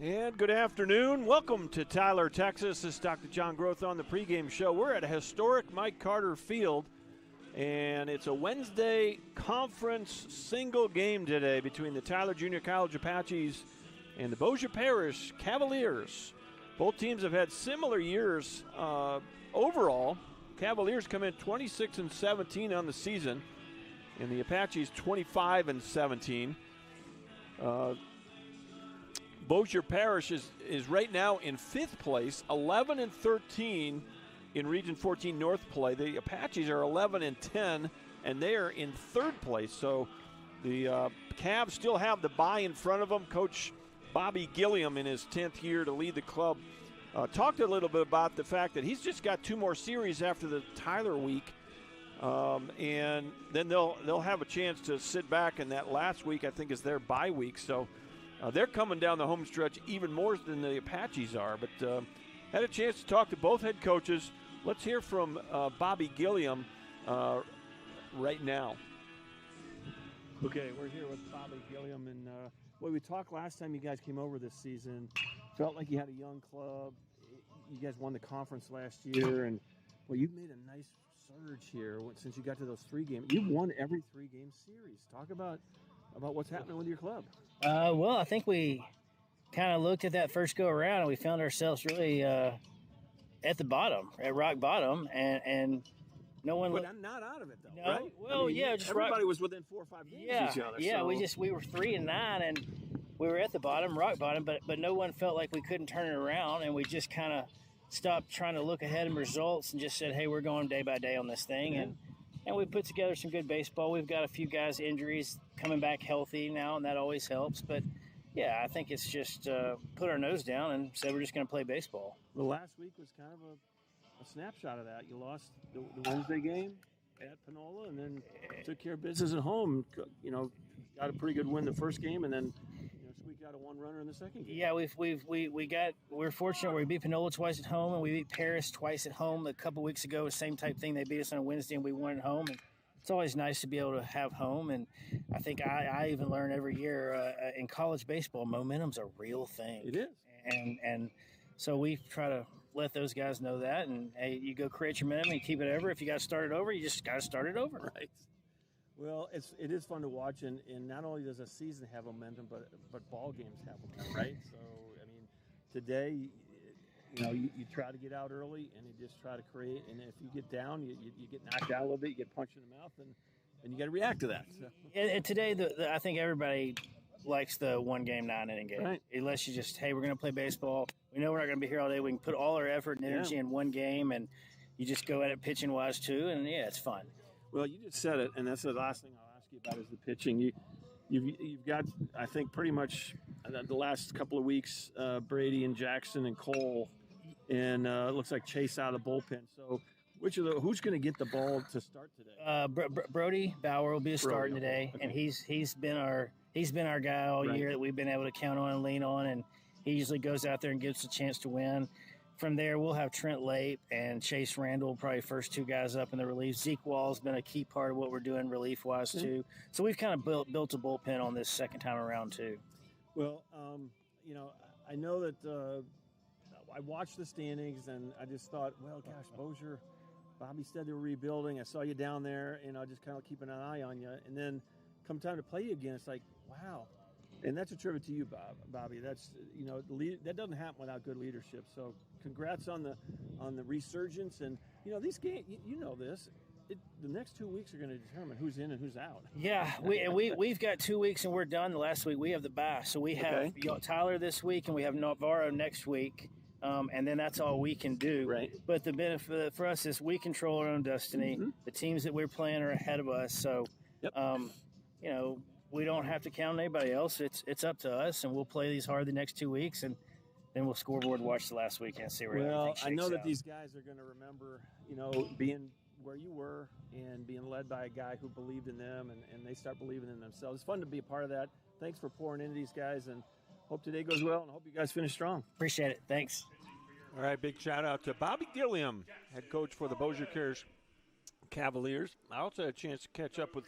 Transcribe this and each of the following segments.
And good afternoon. Welcome to Tyler, Texas. This is Dr. John Groth on the pregame show. We're at a historic Mike Carter Field, and it's a Wednesday conference single game today between the Tyler Junior College Apaches and the Bossier Parish Cavaliers. Both teams have had similar years overall. Cavaliers come in 26-17 on the season, and the Apaches 25-17. Bossier Parish is right now in 5th place, 11-13 in Region 14 North play. The Apaches are 11-10, and they are in 3rd place. So the Cavs still have the bye in front of them. Coach Bobby Gilliam, in his 10th year to lead the club, talked a little bit about the fact that he's just got 2 more series after the Tyler week, and then they'll have a chance to sit back. And that last week, I think, is their bye week. So they're coming down the home stretch even more than the Apaches are. But had a chance to talk to both head coaches. Let's hear from Bobby Gilliam right now. Okay, we're here with Bobby Gilliam. And we talked last time you guys came over this season. Felt like you had a young club. You guys won the conference last year. And, you've made a nice surge here since you got to those 3 games. You've won every 3-game series. Talk about what's happening with your club. Well, I think we kind of looked at that first go around and we found ourselves really at the bottom, at rock bottom, and no one. But not out of it though, no, right? Well, just everybody was within 4 or 5 games of each other. Yeah, so. we were 3-9 and we were at the bottom, rock bottom, but no one felt like we couldn't turn it around, and we just kind of stopped trying to look ahead in results and just said, hey, we're going day by day on this thing. Yeah. And we put together some good baseball. We've got a few guys' injuries coming back healthy now, and that always helps. But, yeah, I think it's just put our nose down and said we're just going to play baseball. The last week was kind of a snapshot of that. You lost the Wednesday game at Panola and then took care of business at home. Got a pretty good win the first game and then squeaked out a 1-runner in the second game. Yeah, we're fortunate. We beat Panola twice at home and we beat Parish twice at home. A couple weeks ago, the same type thing. They beat us on a Wednesday and we won at home. And it's always nice to be able to have home. And I think I even learn every year in college baseball, momentum's a real thing. It is. And so we try to let those guys know that. And, hey, you go create your momentum and keep it ever. If you got to start it over, you just got to start it over. Right. Well, it is fun to watch, and not only does a season have momentum, but ball games have momentum, right? So, today, you try to get out early, and you just try to create, and if you get down, you get knocked out a little bit, you get punched in the mouth, and you got to react to that. So. And today, I think everybody likes the 1-game, 9-inning game. Right. Unless you just, hey, we're going to play baseball. We know we're not going to be here all day. We can put all our effort and energy in one game, and you just go at it pitching-wise, too, and, yeah, it's fun. Well, you just said it, and that's the last thing I'll ask you about is the pitching. You've got, I think, pretty much the last couple of weeks, Brady and Jackson and Cole, and it looks like Chase out of the bullpen. So, who's going to get the ball to start today? Brody Bauer will be starting today, okay. And he's been our guy all year that we've been able to count on and lean on, and he usually goes out there and gives us a chance to win. From there, we'll have Trent Lape and Chase Randall, probably first 2 guys up in the relief. Zeke Wall's been a key part of what we're doing relief-wise, too. So we've kind of built a bullpen on this second time around, too. Well, I know that I watched the standings, and I just thought, well, gosh, Bossier, Bobby said they were rebuilding. I saw you down there, and I just kind of keeping an eye on you. And then come time to play you again, it's like, wow. And that's a tribute to you, Bobby. That's that doesn't happen without good leadership. So congrats on the resurgence. And these games, this. The next 2 weeks are going to determine who's in and who's out. Yeah, we've got 2 weeks and we're done. The last week we have the bye, so we have Tyler this week and we have Navarro next week, and then that's all we can do. Right. But the benefit for us is we control our own destiny. Mm-hmm. The teams that we're playing are ahead of us, so we don't have to count on anybody else. It's up to us, and we'll play these hard the next 2 weeks, and then we'll scoreboard watch the last weekend and see where everything shakes out. Well, I know that these guys are going to remember, being where you were and being led by a guy who believed in them, and they start believing in themselves. It's fun to be a part of that. Thanks for pouring into these guys, and hope today goes well, and hope you guys finish strong. Appreciate it. Thanks. All right, big shout-out to Bobby Gilliam, head coach for the Bossier Cavaliers. I also had a chance to catch up with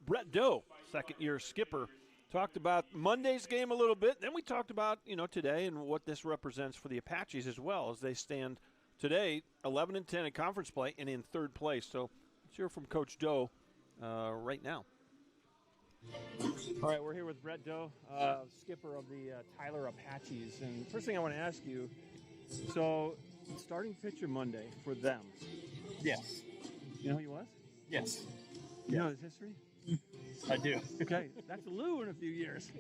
Brett Doe, second-year skipper Talked about Monday's game a little bit. Then we talked about, today and what this represents for the Apaches as well, as they stand today 11-10 in conference play and in third place. So let's hear from Coach Doe right now. All right, we're here with Brett Doe, skipper of the Tyler Apaches. And first thing I want to ask you, so starting pitcher Monday for them. Yes. You know who he was? Yes. You know his history? I do. Okay, that's Lou in a few years.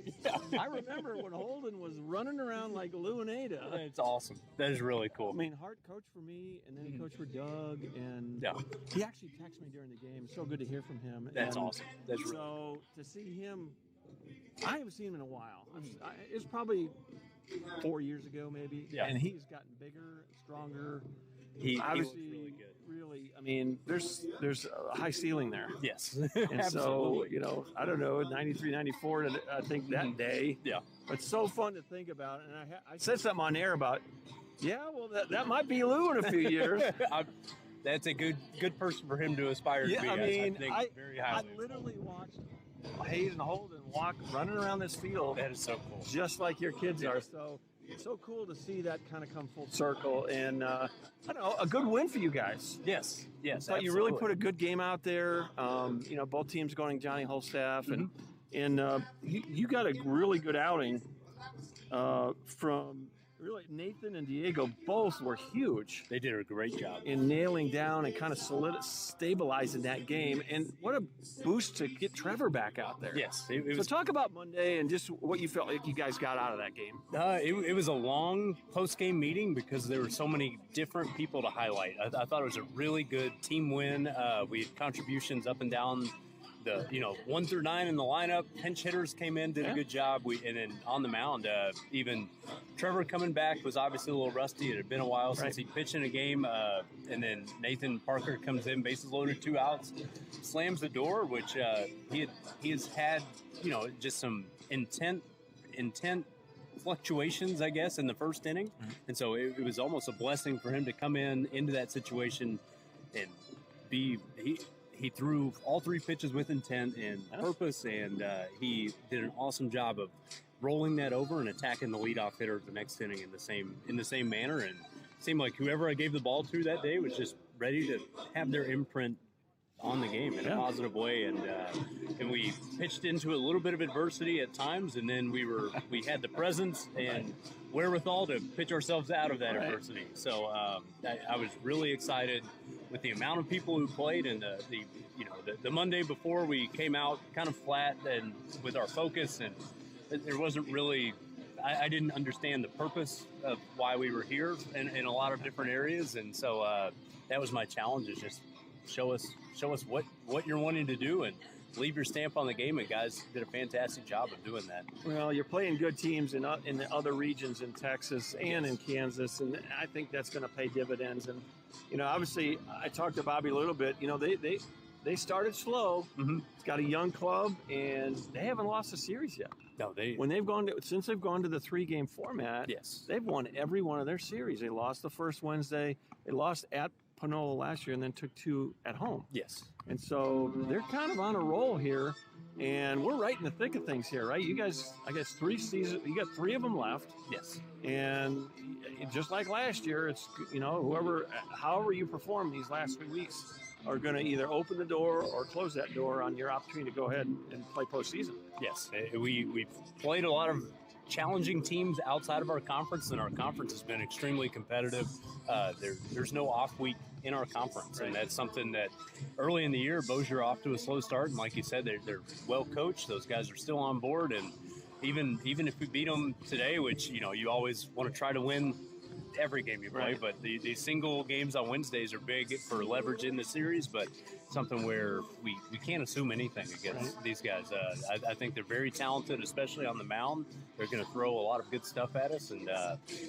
I remember when Holden was running around like Lou and Ada. It's awesome. That is really cool. I mean, Hart coached for me, and then he coached for Doug, and Yeah. he actually texted me during the game. So good to hear from him. That's And awesome. That's really so to see him, I haven't seen him in a while. It's probably 4 years ago, maybe. Yeah. And he's gotten bigger, stronger. He was Obviously, really good. really, I mean, there's a high ceiling there. Yes. And so, Absolutely. I don't know, 93, 94, I think that day. Yeah. It's so fun to think about. And I said something on air about, well, that might be Lou in a few years. That's a good person for him to aspire to be. I mean, think very I highly. literally watched Hayes and Holden running around this field That is so cool. just like your kids are. So it's so cool to see that kind of come full circle. And, I don't know, a good win for you guys. Yes. Yes. But you really put a good game out there. Both teams going Johnny Holstaff, and you got a really good outing from really Nathan and Diego. Both were huge They did a great job. in nailing down and kind of stabilizing that game. And what a boost to get Trevor back out there. Yes. It So was. talk about Monday and just what you felt like you guys got out of that game. It was a long post-game meeting because there were so many different people to highlight. I thought it was a really good team win. We had contributions up and down the 1 through 9 in the lineup. Pinch hitters came in, did a good job. And then on the mound, even Trevor coming back was obviously a little rusty. It had been a while since he pitched in a game. And then Nathan Parker comes in, bases loaded, 2 outs, slams the door, which he has had just some intent fluctuations, I guess, in the first inning. And so it was almost a blessing for him to come into that situation and he threw all 3 pitches with intent and purpose, and he did an awesome job of rolling that over and attacking the leadoff hitter of the next inning in the same manner. And it seemed like whoever I gave the ball to that day was just ready to have their imprint on the game in a positive way, and we pitched into a little bit of adversity at times, and then we had the presence and wherewithal to pitch ourselves out of that adversity. So I was really excited with the amount of people who played, and the Monday before we came out kind of flat and with our focus, and there wasn't really. I didn't understand the purpose of why we were here in a lot of different areas, and so that was my challenge: is just show us what you're wanting to do and leave your stamp on the game. And guys did a fantastic job of doing that. Well, you're playing good teams in the other regions in Texas and in Kansas, and I think that's going to pay dividends. And obviously, I talked to Bobby a little bit. They started slow. It's got a young club, and they haven't lost a series yet. No, Since they've gone to the 3-game format. Yes, they've won every one of their series. They lost the first Wednesday. They lost at Panola last year and then took 2 at home. Yes. And so they're kind of on a roll here, and we're right in the thick of things here, right? You guys, I guess 3 seasons, you got 3 of them left. Yes. And just like last year, it's, however you perform these last 3 weeks are going to either open the door or close that door on your opportunity to go ahead and play postseason. Yes. We've played a lot of challenging teams outside of our conference, and our conference has been extremely competitive. There's no off week in our conference, and that's something that early in the year, Bossier off to a slow start, and like you said, they're well coached. Those guys are still on board, and even if we beat them today, which you always want to try to win every game you play, but the single games on Wednesdays are big for leverage in the series, but something where we can't assume anything against these guys. I think they're very talented, especially on the mound. They're going to throw a lot of good stuff at us, and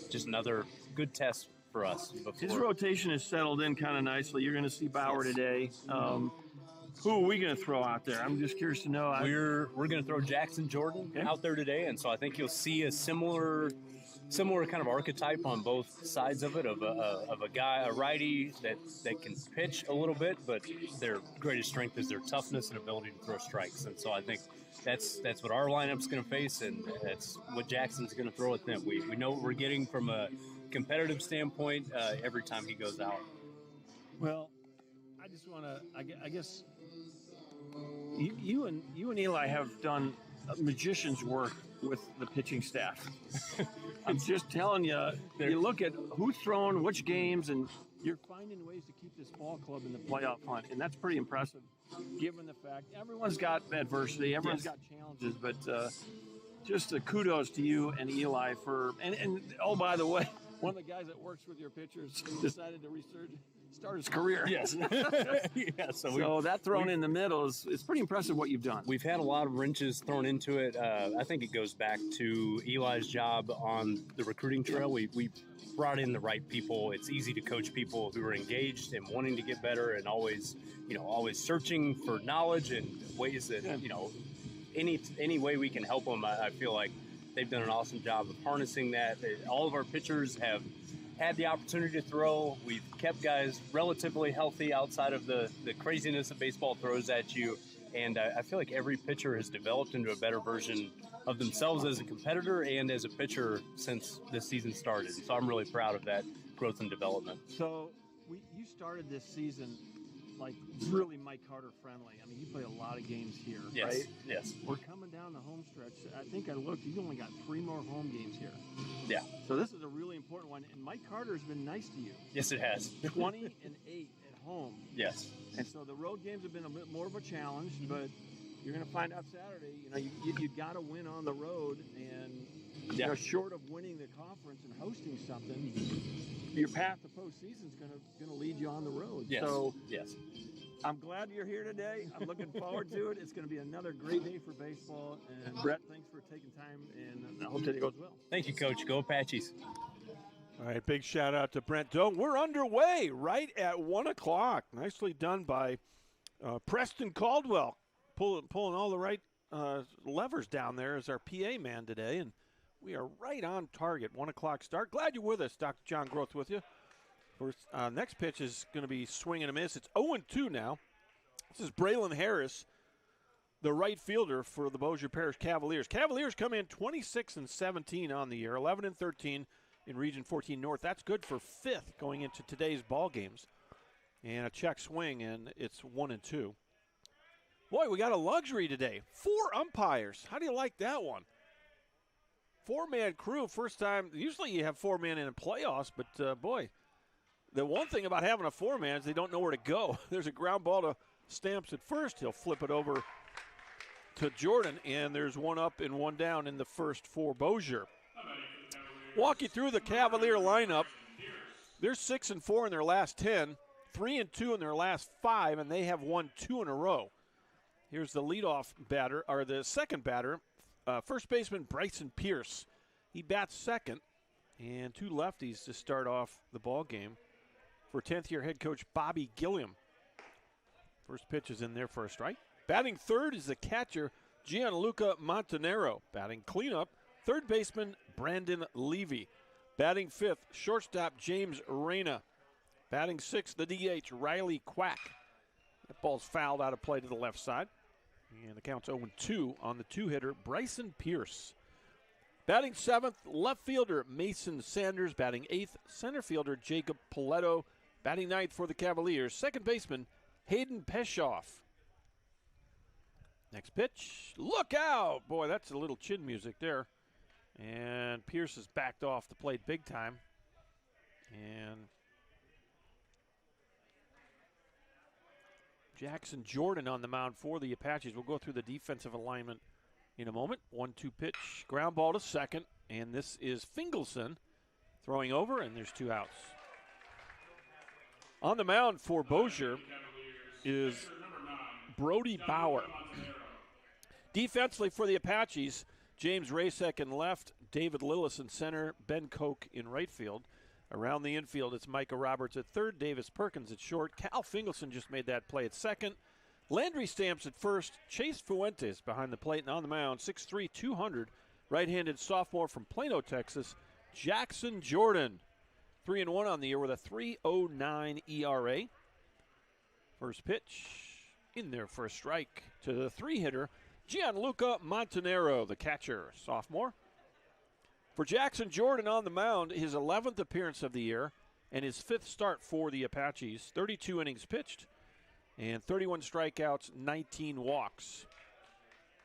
just another good test for us. His rotation is settled in kind of nicely. You're going to see Bauer today. Who are we going to throw out there? I'm just curious to know. We're going to throw Jackson Jordan out there today, and so I think you'll see a similar kind of archetype on both sides of it, of a guy, a righty that can pitch a little bit, but their greatest strength is their toughness and ability to throw strikes. And so I think that's what our lineup's going to face, and that's what Jackson's going to throw at them. We know what we're getting from a competitive standpoint every time he goes out. Well, I just want to, I guess, you and Eli have done magician's work with the pitching staff. I'm just telling you, you look at who's throwing which games, and you're finding ways to keep this ball club in the playoff hunt, and that's pretty impressive, given the fact everyone's got adversity, everyone's got challenges, but just kudos to you and Eli for, and oh, by the way, one of the guys that works with your pitchers decided to start his career. Yes. Yeah, so that thrown in the middle is pretty impressive what you've done. We've had a lot of wrenches thrown into it. I think it goes back to Eli's job on the recruiting trail. We brought in the right people. It's easy to coach people who are engaged and wanting to get better and always searching for knowledge and ways that, any way we can help them. I feel like they've done an awesome job of harnessing that. All of our pitchers have had the opportunity to throw. We've kept guys relatively healthy outside of the craziness that baseball throws at you. And I feel like every pitcher has developed into a better version of themselves as a competitor and as a pitcher since this season started. So I'm really proud of that growth and development. So you started this season like really Mike Carter friendly. I mean, you play a lot of games here, yes, right? Yes. We're coming down the home stretch. I think I looked. You've only got 3 more home games here. Yeah. So this is a really important one. And Mike Carter has been nice to you. Yes, it has. 20-8 at home. Yes. And so the road games have been a bit more of a challenge, but you're going to find out Saturday. You got to win on the road, and short of winning the conference and hosting something, your path to postseason is going to lead you on the road. Yes. So yes. I'm glad you're here today. I'm looking forward to it. It's going to be another great day for baseball. And Brett, thanks for taking time, and I hope today goes well. Thank you, Coach. Go Apaches. All right, big shout out to Brett Doe. We're underway right at 1 o'clock. Nicely done by Preston Caldwell, pulling all the right levers down there as our PA man today, and we are right on target. 1 o'clock start. Glad you're with us. Dr. John Groth with you. First, next pitch is going to be swing and a miss. It's 0-2 now. This is Braylon Harris, the right fielder for the Bossier Parish Cavaliers. Cavaliers come in 26-17 on the year, 11-13 in Region 14 North. That's good for 5th going into today's ball games. And a check swing, and it's 1-2. Boy, we got a luxury today. 4 umpires. How do you like that one? 4-man crew, first time. Usually you have 4-man in playoffs, but boy, the one thing about having a 4-man is they don't know where to go. There's a ground ball to Stamps at first. He'll flip it over to Jordan, and there's 1 up and 1 down in the first for Bossier. Walk you through the Cavalier lineup. They're 6-4 in their last 10, 3-2 in their last 5, and they have won 2 in a row. Here's the leadoff batter, or the second batter, first baseman Bryson Pierce. He bats second, and 2 lefties to start off the ball game for 10th-year head coach Bobby Gilliam. First pitch is in there for a strike. Batting third is the catcher Gianluca Montanaro. Batting cleanup, third baseman Brandon Levy. Batting fifth, shortstop James Reyna. Batting sixth, the DH Riley Quack. That ball's fouled out of play to the left side. And the count's 0-2 on the 2-hitter Bryson Pierce. Batting seventh, left fielder Mason Sanders. Batting eighth, center fielder Jacob Paletto. Batting ninth for the Cavaliers, second baseman Hayden Peshoff. Next pitch, look out! Boy, that's a little chin music there. And Pierce has backed off the plate big time. And Jackson Jordan on the mound for the Apaches. We'll go through the defensive alignment in a moment. 1-2 pitch, ground ball to second. And this is Fingelson throwing over, and there's 2 outs. On the mound for Bossier is Brody Bauer. Defensively for the Apaches, James Rasek in left, David Lillis in center, Ben Koch in right field. Around the infield, it's Micah Roberts at third, Davis Perkins at short. Cal Fingelson just made that play at second. Landry Stamps at first, Chase Fuentes behind the plate and on the mound, 6'3", 200, right-handed sophomore from Plano, Texas, Jackson Jordan. 3-1 on the year with a 3.09 ERA. First pitch in there for a strike to the 3-hitter, Gianluca Montanaro, the catcher, sophomore. For Jackson Jordan on the mound, his 11th appearance of the year and his 5th start for the Apaches. 32 innings pitched and 31 strikeouts, 19 walks.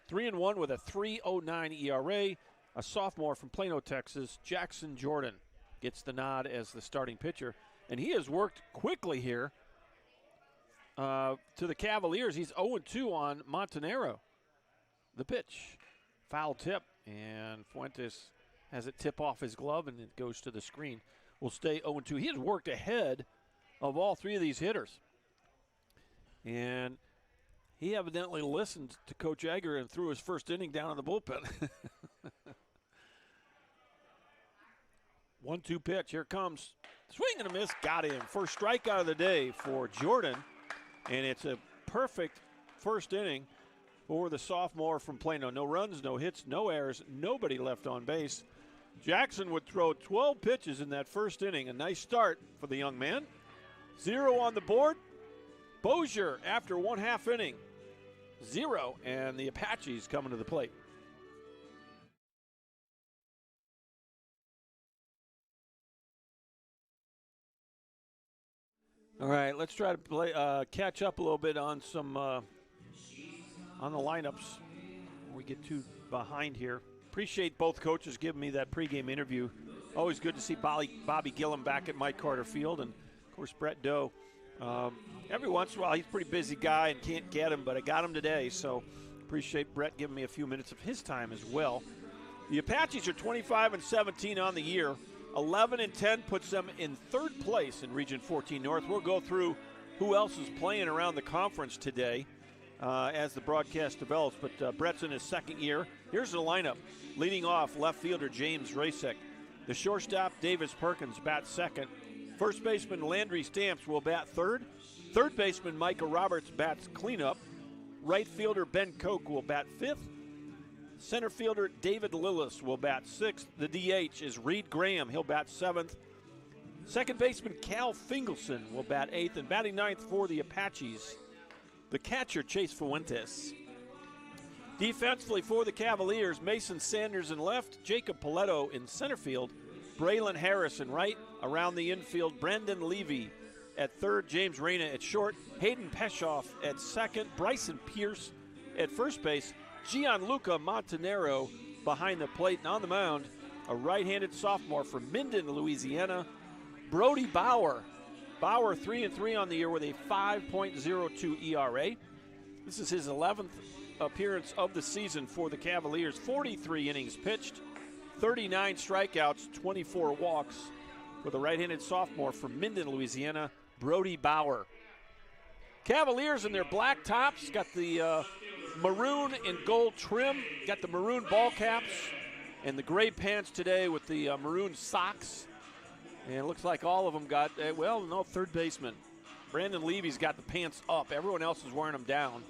3-1 with a 3.09 ERA. A sophomore from Plano, Texas, Jackson Jordan, gets the nod as the starting pitcher. And he has worked quickly here to the Cavaliers. He's 0-2 on Montanaro. The pitch, foul tip, and Fuentes has it tip off his glove, and it goes to the screen. Will stay 0-2. He has worked ahead of all 3 of these hitters. And he evidently listened to Coach Egger and threw his first inning down in the bullpen. 1-2 pitch. Here comes. Swing and a miss. Got him. First strikeout of the day for Jordan. And it's a perfect first inning for the sophomore from Plano. No runs, no hits, no errors, nobody left on base. Jackson would throw 12 pitches in that first inning. A nice start for the young man. 0 on the board. Bossier after 1/2 inning. 0, and the Apaches coming to the plate. All right, let's try to play, catch up a little bit on some on the lineups. We get too behind here. Appreciate both coaches giving me that pregame interview. Always good to see Bobby Gilliam back at Mike Carter Field, and of course Brett Doe. Every once in a while, he's a pretty busy guy and can't get him, but I got him today, so appreciate Brett giving me a few minutes of his time as well. The Apaches are 25-17 on the year. 11-10 puts them in 3rd place in Region 14 North. We'll go through who else is playing around the conference today as the broadcast develops, but Brett's in his 2nd year. Here's the lineup. Leading off, left fielder James Rasek. The shortstop, Davis Perkins, bats 2nd. First baseman Landry Stamps will bat 3rd. Third baseman Micah Roberts bats cleanup. Right fielder Ben Koch will bat 5th. Center fielder David Lillis will bat 6th. The DH is Reed Graham. He'll bat 7th. Second baseman Cal Fingelson will bat 8th. And batting 9th for the Apaches, the catcher Chase Fuentes. Defensively for the Cavaliers, Mason Sanders in left, Jacob Paletto in center field, Braylon Harris in right. Around the infield, Brendan Levy at 3rd, James Reyna at short, Hayden Peshoff at 2nd, Bryson Pierce at first base, Gianluca Montanaro behind the plate, and on the mound, a right-handed sophomore from Minden, Louisiana, Brody Bauer. Bauer 3-3 on the year with a 5.02 ERA. This is his 11th appearance of the season for the Cavaliers. 43 innings pitched, 39 strikeouts, 24 walks for the right-handed sophomore from Minden, Louisiana, Brody Bauer. Cavaliers in their black tops, got the maroon and gold trim, got the maroon ball caps and the gray pants today with the maroon socks. And it looks like all of them got, third baseman. Brandon Levy's got the pants up. Everyone else is wearing them down.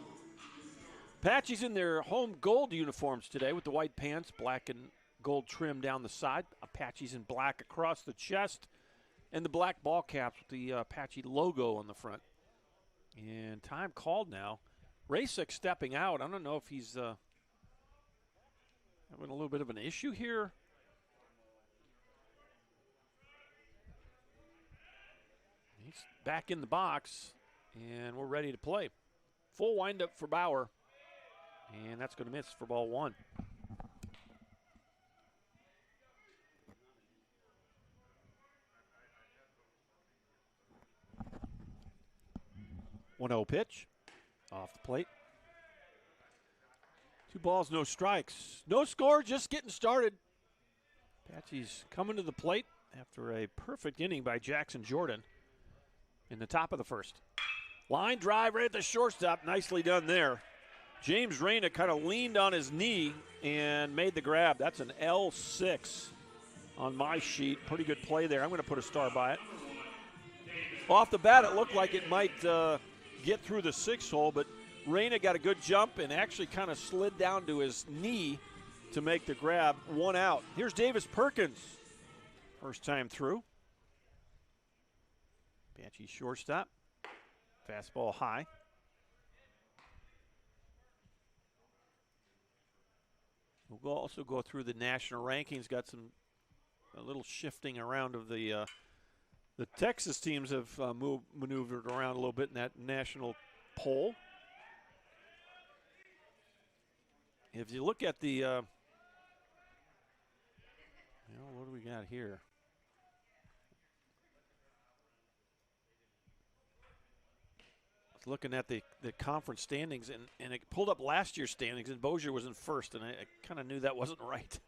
Apaches in their home gold uniforms today with the white pants, black and gold trim down the side. Apaches in black across the chest, and the black ball caps with the Apache logo on the front. And time called now. Rasek stepping out. I don't know if he's having a little bit of an issue here. He's back in the box, and we're ready to play. Full windup for Bauer, and that's going to miss for ball 1. One-0 pitch off the plate. 2 balls, no strikes. No score, just getting started. Apaches coming to the plate after a perfect inning by Jackson Jordan in the top of the first. Line drive right at the shortstop. Nicely done there. James Reyna kind of leaned on his knee and made the grab. That's an L6 on my sheet. Pretty good play there. I'm going to put a star by it. Off the bat, it looked like it might get through the 6 hole, but Reyna got a good jump and actually kind of slid down to his knee to make the grab. 1 out. Here's Davis Perkins. First time through. Apache shortstop. Fastball high. We'll also go through the national rankings. Got a little shifting around of the Texas teams have maneuvered around a little bit in that national poll. If you look at the, what do we got here? I was looking at the conference standings, and it pulled up last year's standings, and Bossier was in first, and I kind of knew that wasn't right.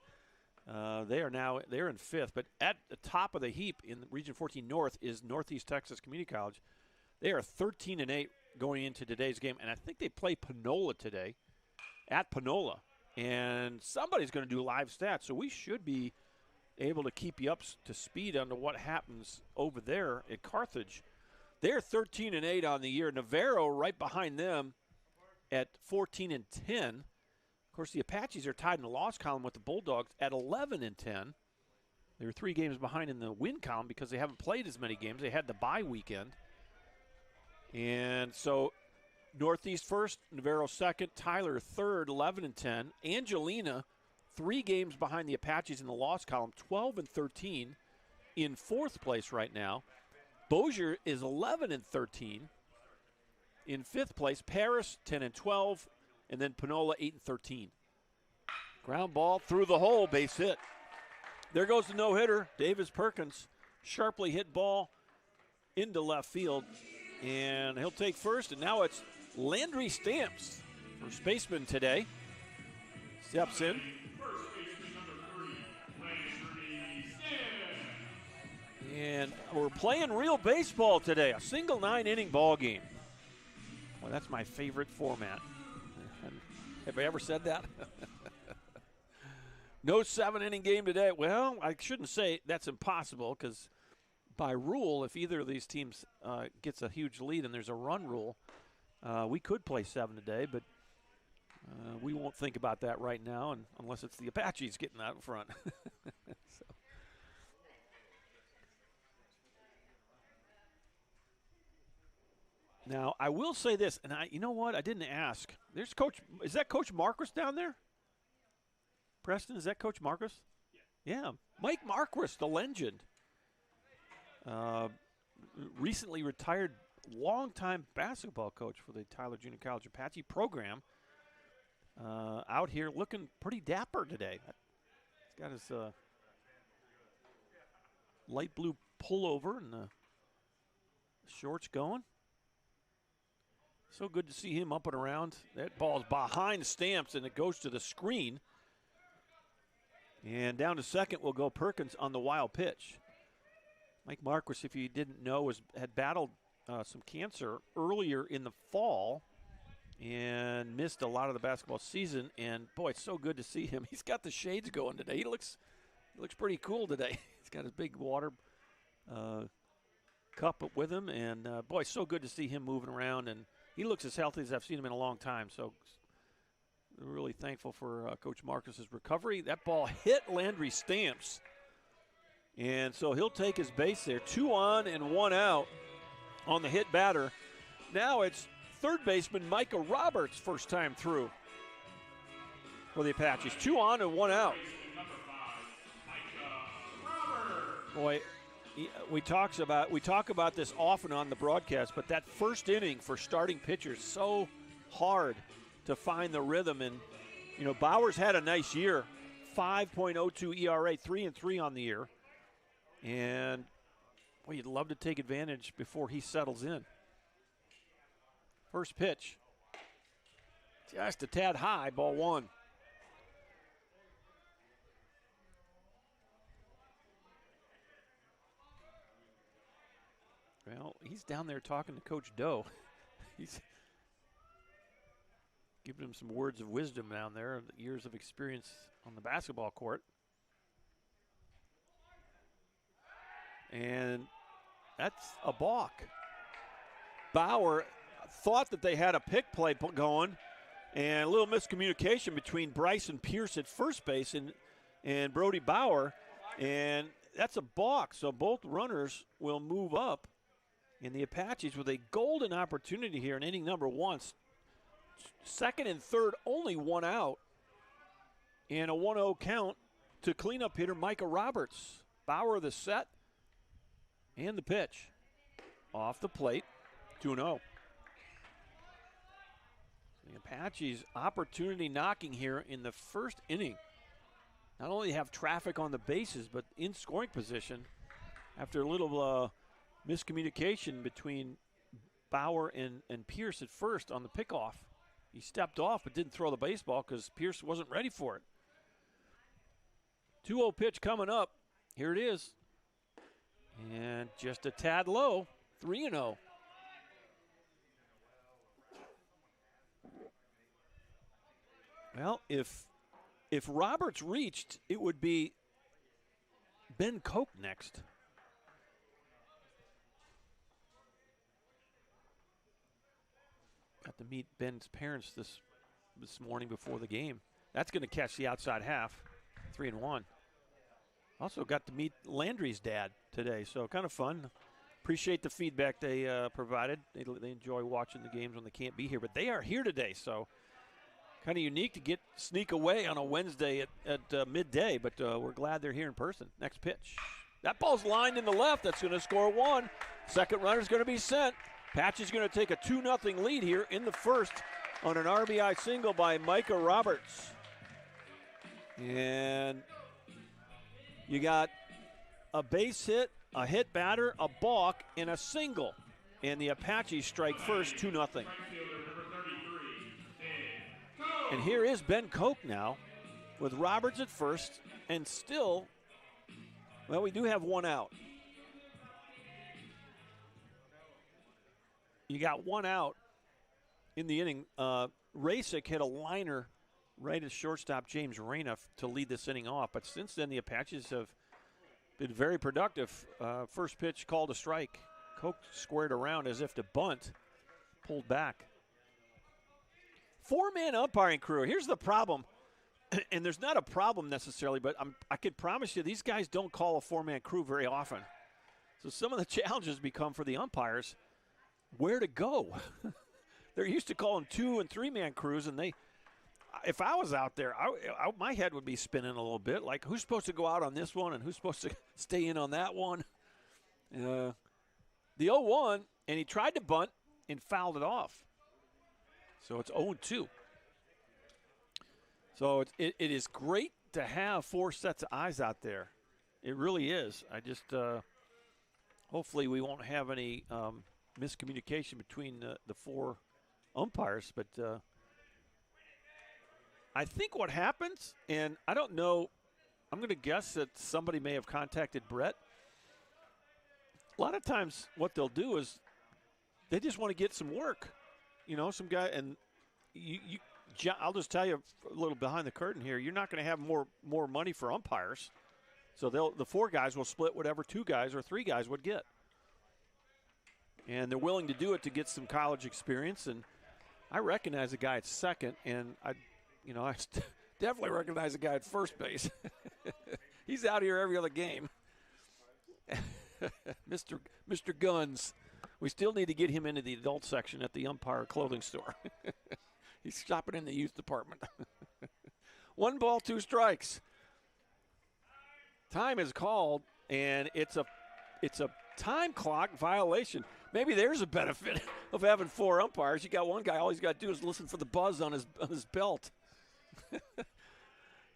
They're in fifth, but at the top of the heap in Region 14 North is Northeast Texas Community College. They are 13-8 going into today's game, and I think they play Panola today at Panola, and somebody's going to do live stats, so we should be able to keep you up to speed on what happens over there at Carthage. They're 13-8 on the year. Navarro right behind them at 14-10. Of course, the Apaches are tied in the loss column with the Bulldogs at 11-10. They were 3 games behind in the win column because they haven't played as many games. They had the bye weekend. And so Northeast first, Navarro second, Tyler third, 11-10. Angelina, 3 games behind the Apaches in the loss column, 12-13, in 4th place right now. Bossier is 11-13 in 5th place. Parish 10-12, and then Panola 8-13. Ground ball through the hole, base hit. There goes the no-hitter. Davis Perkins, sharply hit ball into left field, and he'll take first. And now it's Landry Stamps, first baseman today. Steps in. And we're playing real baseball today, a single 9-inning ball game. Well, that's my favorite format. Have I ever said that? No 7-inning game today. Well, I shouldn't say that's impossible, because by rule, if either of these teams gets a huge lead and there's a run rule, we could play 7 today, but we won't think about that right now, and unless it's the Apaches getting out in front. So. Now, I will say this, and you know what? I didn't ask. There's Coach. Is that Coach Marquis down there? Preston, is that Coach Marquis? Yeah. Mike Marquis, the legend. Recently retired longtime basketball coach for the Tyler Junior College Apache program. Out here looking pretty dapper today. He's got his light blue pullover and the shorts going. So good to see him up and around. That ball's behind Stamps, and it goes to the screen. And down to second will go Perkins on the wild pitch. Mike Marquis, if you didn't know, had battled some cancer earlier in the fall and missed a lot of the basketball season. And, boy, it's so good to see him. He's got the shades going today. He looks pretty cool today. He's got his big water cup with him. And, boy, so good to see him moving around. And he looks as healthy as I've seen him in a long time. So we're really thankful for Coach Marcus's recovery. That ball hit Landry Stamps. And so he'll take his base there. 2 on and 1 out on the hit batter. Now it's third baseman Micah Roberts' first time through for the Apaches. 2 on and 1 out. Boy, we talk about this often on the broadcast, but that first inning for starting pitchers, so hard to find the rhythm. And, you know, Bowers had a nice year, 5.02 ERA, 3-3 on the year. And, boy, you'd love to take advantage before he settles in. First pitch, just a tad high, ball 1. Well, he's down there talking to Coach Doe. He's giving him some words of wisdom down there, years of experience on the basketball court. And that's a balk. Bauer thought that they had a pick play going, and a little miscommunication between Bryce and Pierce at first base and Brody Bauer, and that's a balk. So both runners will move up. And the Apaches with a golden opportunity here in inning number 1. Second and third, only 1 out. And a 1-0 count to cleanup hitter Micah Roberts. Bauer the set and the pitch. Off the plate, 2-0. The Apaches opportunity knocking here in the first inning. Not only have traffic on the bases, but in scoring position after a little miscommunication between Bauer and Pierce at first on the pickoff. He stepped off but didn't throw the baseball because Pierce wasn't ready for it. 2-0 pitch coming up. Here it is. And just a tad low, 3-0. Well, if Roberts reached, it would be Ben Koch next. Got to meet Ben's parents this morning before the game. That's going to catch the outside half, 3-1. Also got to meet Landry's dad today, so kind of fun. Appreciate the feedback they provided. They enjoy watching the games when they can't be here, but they are here today, so kind of unique to sneak away on a Wednesday at midday, but we're glad they're here in person. Next pitch. That ball's lined in the left. That's going to score one. Second runner's going to be sent. Patch is going to take a 2-0 lead here in the first on an RBI single by Micah Roberts. And you got a base hit, a hit batter, a balk, and a single. And the Apaches strike first, 2-0. And here is Ben Koch now with Roberts at first, and still, well, we do have one out. You got one out in the inning. Rasick hit a liner right at shortstop James Reyna to lead this inning off. But since then, the Apaches have been very productive. First pitch called a strike. Koch squared around as if to bunt, pulled back. Four-man umpiring crew. Here's the problem, and there's not a problem necessarily, but I can promise you these guys don't call a four-man crew very often. So some of the challenges become for the umpires where to go. They're used to calling 2- and 3-man crews, and if I was out there, my head would be spinning a little bit, like who's supposed to go out on this one and who's supposed to stay in on that one. The 0-1, and he tried to bunt and fouled it off. So it's 0-2. So it is great to have four sets of eyes out there. It really is. I just hopefully we won't have any miscommunication between the four umpires. But I think what happens, and I don't know, I'm going to guess that somebody may have contacted Brett. A lot of times what they'll do is they just want to get some work. You know, some guy, and I'll just tell you a little behind the curtain here. You're not going to have more money for umpires, so the four guys will split whatever 2 guys or 3 guys would get, and they're willing to do it to get some college experience. And I recognize a guy at second, and I definitely recognize a guy at first base. He's out here every other game, Mr. Guns. We still need to get him into the adult section at the umpire clothing store. He's shopping in the youth department. 1 ball, 2 strikes. Time is called, and it's a time clock violation. Maybe there's a benefit of having 4 umpires. You got one guy, all he's got to do is listen for the buzz on his belt.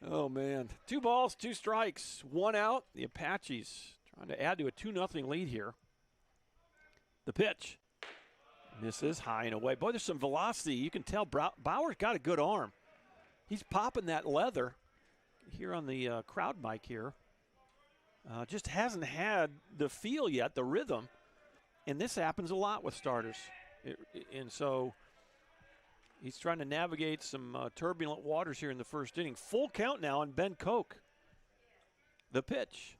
Oh, man. 2 balls, 2 strikes, 1 out. The Apaches trying to add to a 2-0 lead here. The pitch. Misses high and away. Boy, there's some velocity. You can tell Bauer's got a good arm. He's popping that leather here on the crowd mic here. Just hasn't had the feel yet, the rhythm. And this happens a lot with starters. And so he's trying to navigate some turbulent waters here in the first inning. Full count now on Ben Koch. The pitch.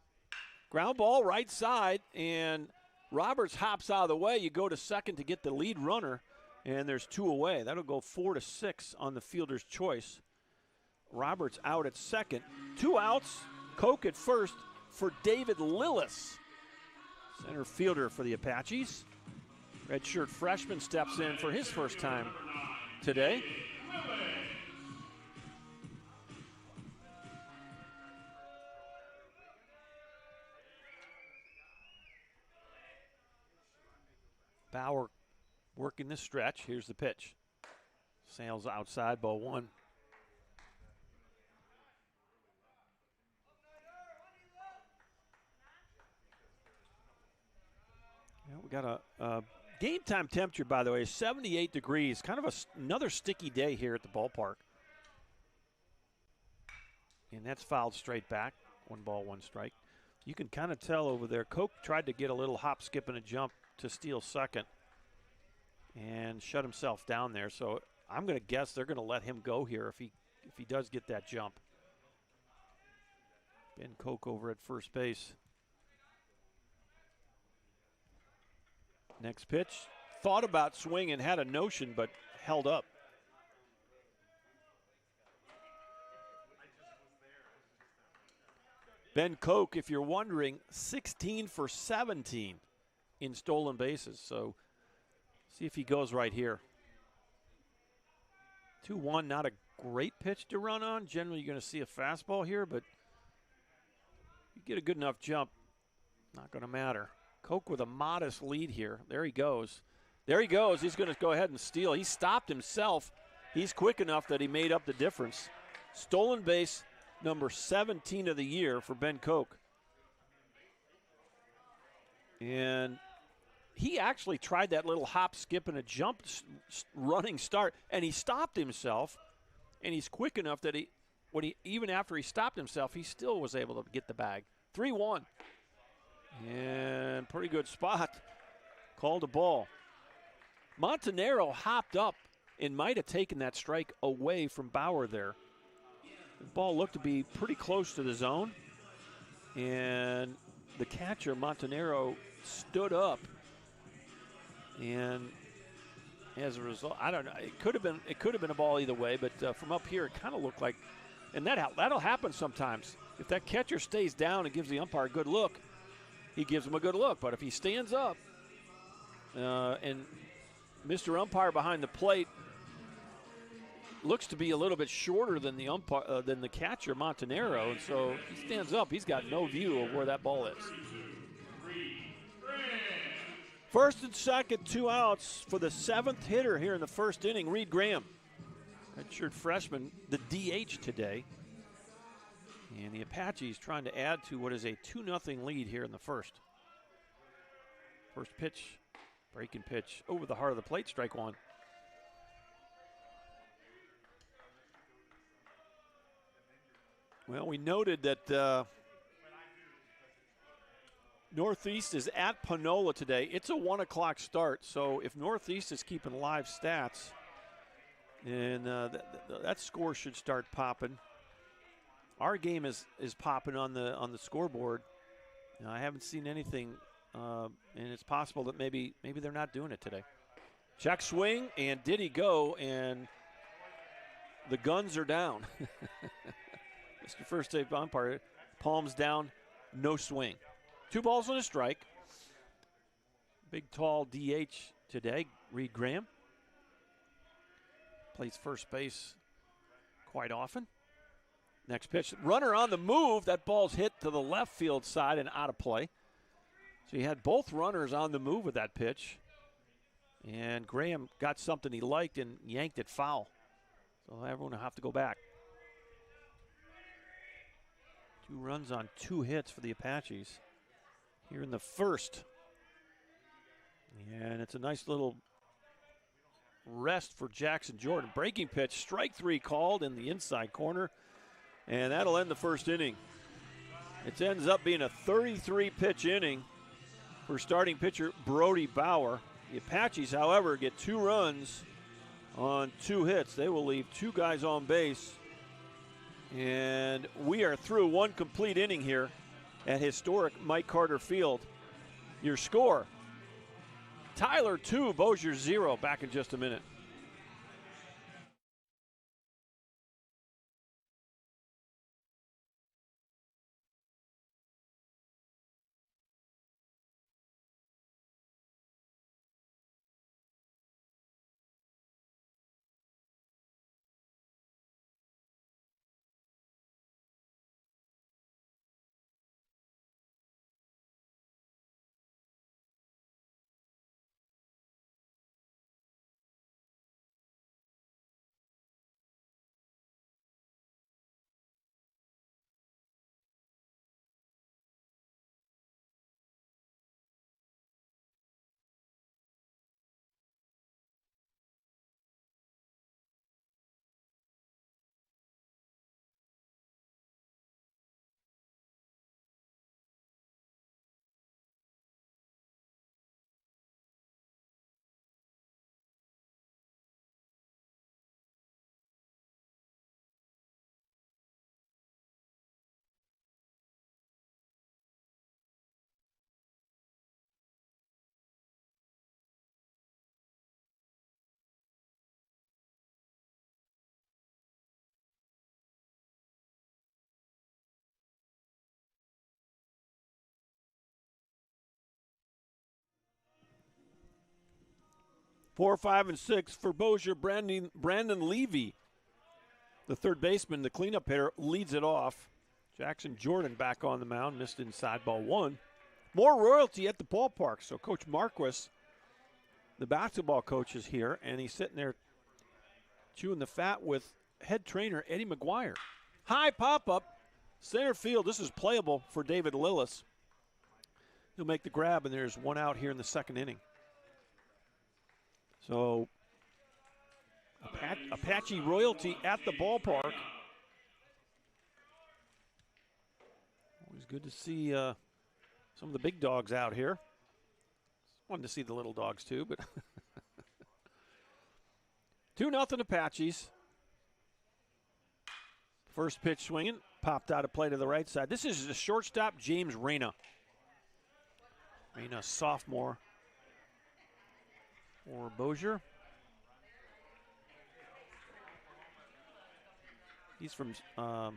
Ground ball right side, and Roberts hops out of the way. You go to second to get the lead runner, and there's 2 away. That'll go 4-6 on the fielder's choice. Roberts out at second. 2 outs. Koch at first for David Lillis, center fielder for the Apaches. Redshirt freshman steps in for his first time today. Bauer working the stretch. Here's the pitch. Sails outside, ball one. Well, we got a game time temperature, by the way, is 78 degrees. Kind of another sticky day here at the ballpark. And that's fouled straight back. 1 ball, 1 strike. You can kind of tell over there, Koch tried to get a little hop, skip, and a jump to steal second and shut himself down there. So I'm going to guess they're going to let him go here if he does get that jump. Ben Koch over at first base. Next pitch. Thought about swinging, had a notion, but held up. Ben Koch, if you're wondering, 16 for 17 in stolen bases. So see if he goes right here. 2-1, not a great pitch to run on. Generally, you're going to see a fastball here, but you get a good enough jump, not going to matter. Koch with a modest lead here. There he goes. There he goes. He's going to go ahead and steal. He stopped himself. He's quick enough that he made up the difference. Stolen base number 17 of the year for Ben Koch. And he actually tried that little hop, skip, and a jump running start, and he stopped himself, and he's quick enough that even after he stopped himself, he still was able to get the bag. 3-1. And pretty good spot. Called a ball. Montanaro hopped up and might have taken that strike away from Bauer there. The ball looked to be pretty close to the zone. And the catcher, Montanaro, stood up. And as a result, I don't know. It could have been a ball either way, but from up here, it kind of looked like, and that'll happen sometimes. If that catcher stays down and gives the umpire a good look, he gives him a good look. But if he stands up, and Mr. Umpire behind the plate looks to be a little bit shorter than the than the catcher, Montanaro, and so he stands up. He's got no view of where that ball is. First and second, 2 outs for the 7th hitter here in the first inning, Reed Graham. Redshirt freshman, the DH today. And the Apaches trying to add to what is a 2-0 lead here in the first. First pitch, breaking pitch over the heart of the plate, strike one. Well, we noted that Northeast is at Panola today. It's a 1 o'clock start, so if Northeast is keeping live stats, and that score should start popping. Our game is popping on the scoreboard. I haven't seen anything, and it's possible that maybe they're not doing it today. Check swing, and did he go? And the guns are down. Mr. First State umpire, palms down, no swing. 2 balls and a strike. Big, tall DH today, Reed Graham. Plays first base quite often. Next pitch, runner on the move. That ball's hit to the left field side and out of play. So he had both runners on the move with that pitch. And Graham got something he liked and yanked it foul. So everyone will have to go back. 2 runs on 2 hits for the Apaches here in the first. And it's a nice little rest for Jackson Jordan. Breaking pitch, strike 3 called in the inside corner. And that'll end the first inning. It ends up being a 33-pitch inning for starting pitcher Brody Bauer. The Apaches, however, get 2 runs on 2 hits. They will leave 2 guys on base. And we are through 1 complete inning here at historic Mike Carter Field. Your score, Tyler 2, Bossier 0. Back in just a minute. 4, 5, and 6 for Bossier. Brandon Levy, the third baseman, the cleanup hitter, leads it off. Jackson Jordan back on the mound, missed inside ball 1. More royalty at the ballpark. So Coach Marquis, the basketball coach, is here, and he's sitting there chewing the fat with head trainer Eddie McGuire. High pop-up, center field. This is playable for David Lillis. He'll make the grab, and there's one out here in the second inning. So Apache royalty at the ballpark. Always good to see some of the big dogs out here. Wanted to see the little dogs too, but 2-0 Apaches. First pitch swinging, popped out of play to the right side. This is the shortstop, James Reyna. Reyna, sophomore for Bossier. He's from, well,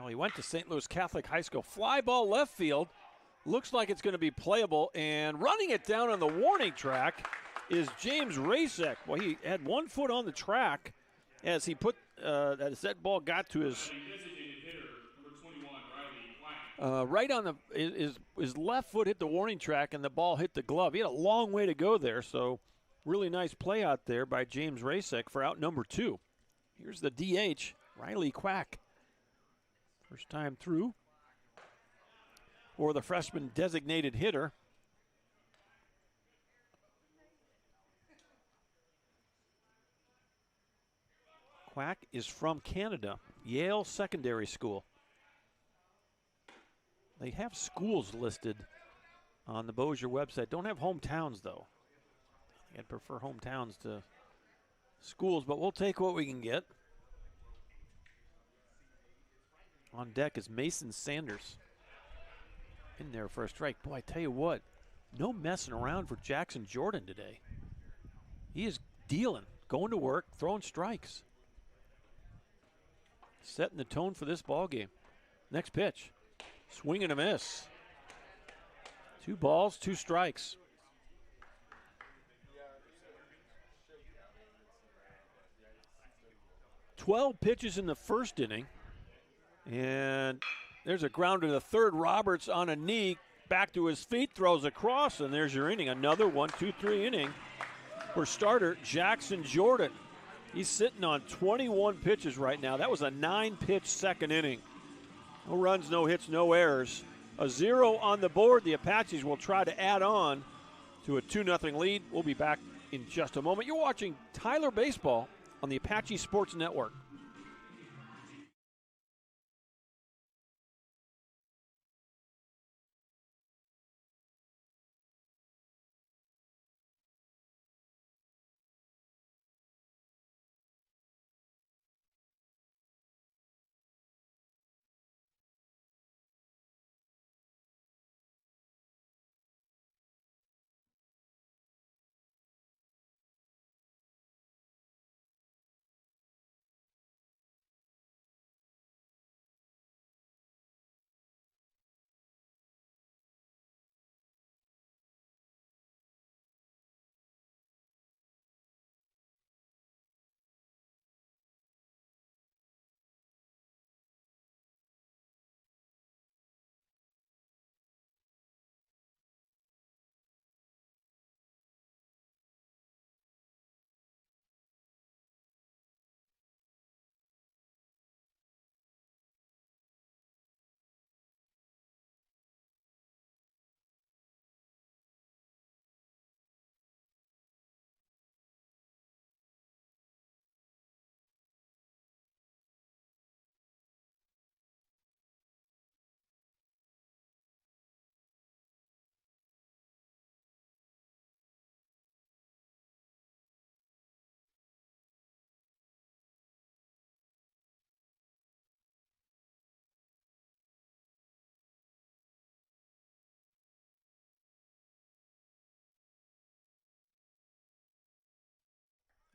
he went to St. Louis Catholic High School. Fly ball left field. Looks like it's going to be playable, and running it down on the warning track is James Rasek. Well, he had 1 foot on the track as he put, as that ball got to his, right on the, his left foot hit the warning track, and the ball hit the glove. He had a long way to go there, so really nice play out there by James Rasek for out number 2. Here's the DH, Riley Quack. First time through for the freshman designated hitter. Quack is from Canada, Yale Secondary School. They have schools listed on the Bossier website. Don't have hometowns, though. I'd prefer hometowns to schools, but we'll take what we can get. On deck is Mason Sanders. In there for a strike. Boy, I tell you what, no messing around for Jackson Jordan today. He is dealing, going to work, throwing strikes. Setting the tone for this ball game. Next pitch. Swing and a miss. 2 balls, 2 strikes. "12 pitches in the first inning. And there's a ground to the third. Roberts on a knee, back to his feet, throws across, and there's your inning. Another 1-2-3 inning for starter Jackson Jordan. He's sitting on 21 pitches right now. That was a 9-pitch second inning. No runs, no hits, no errors. A 0 on the board. The Apaches will try to add on to a 2-0 lead. We'll be back in just a moment. You're watching Tyler Baseball on the Apache Sports Network.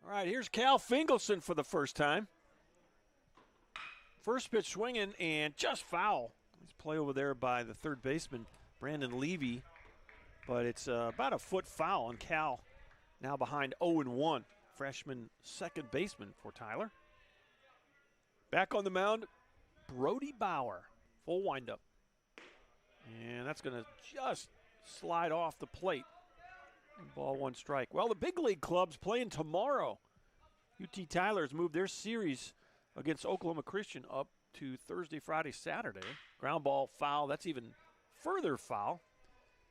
All right, here's Cal Fingelson for the first time. First pitch swinging and just foul. Nice play over there by the third baseman, Brandon Levy. But it's about a foot foul on Cal. now behind 0-1. Freshman second baseman for Tyler. Back on the mound, Brody Bauer. Full windup. And that's going to just slide off the plate. Ball 1 strike. Well, the big league club's playing tomorrow. UT Tyler's moved their series against Oklahoma Christian up to Thursday, Friday, Saturday. Ground ball foul. That's even further foul.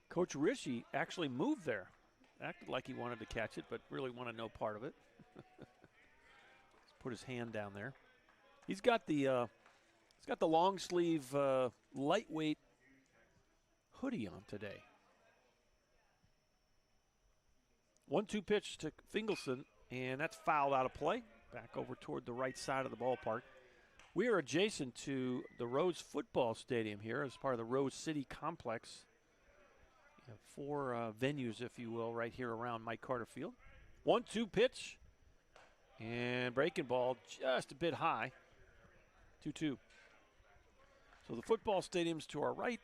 Coach Rishi actually moved there. Acted like he wanted to catch it, but really wanted no part of it. Put his hand down there. He's got the long sleeve lightweight hoodie on today. 1-2 pitch to Fingelson, and that's fouled out of play. Back over toward the right side of the ballpark. We are adjacent to the Rose Football Stadium here as part of the Rose City Complex. You have 4 venues, if you will, right here around Mike Carter Field. 1-2 pitch, and breaking ball just a bit high. 2-2. So the football stadium's to our right.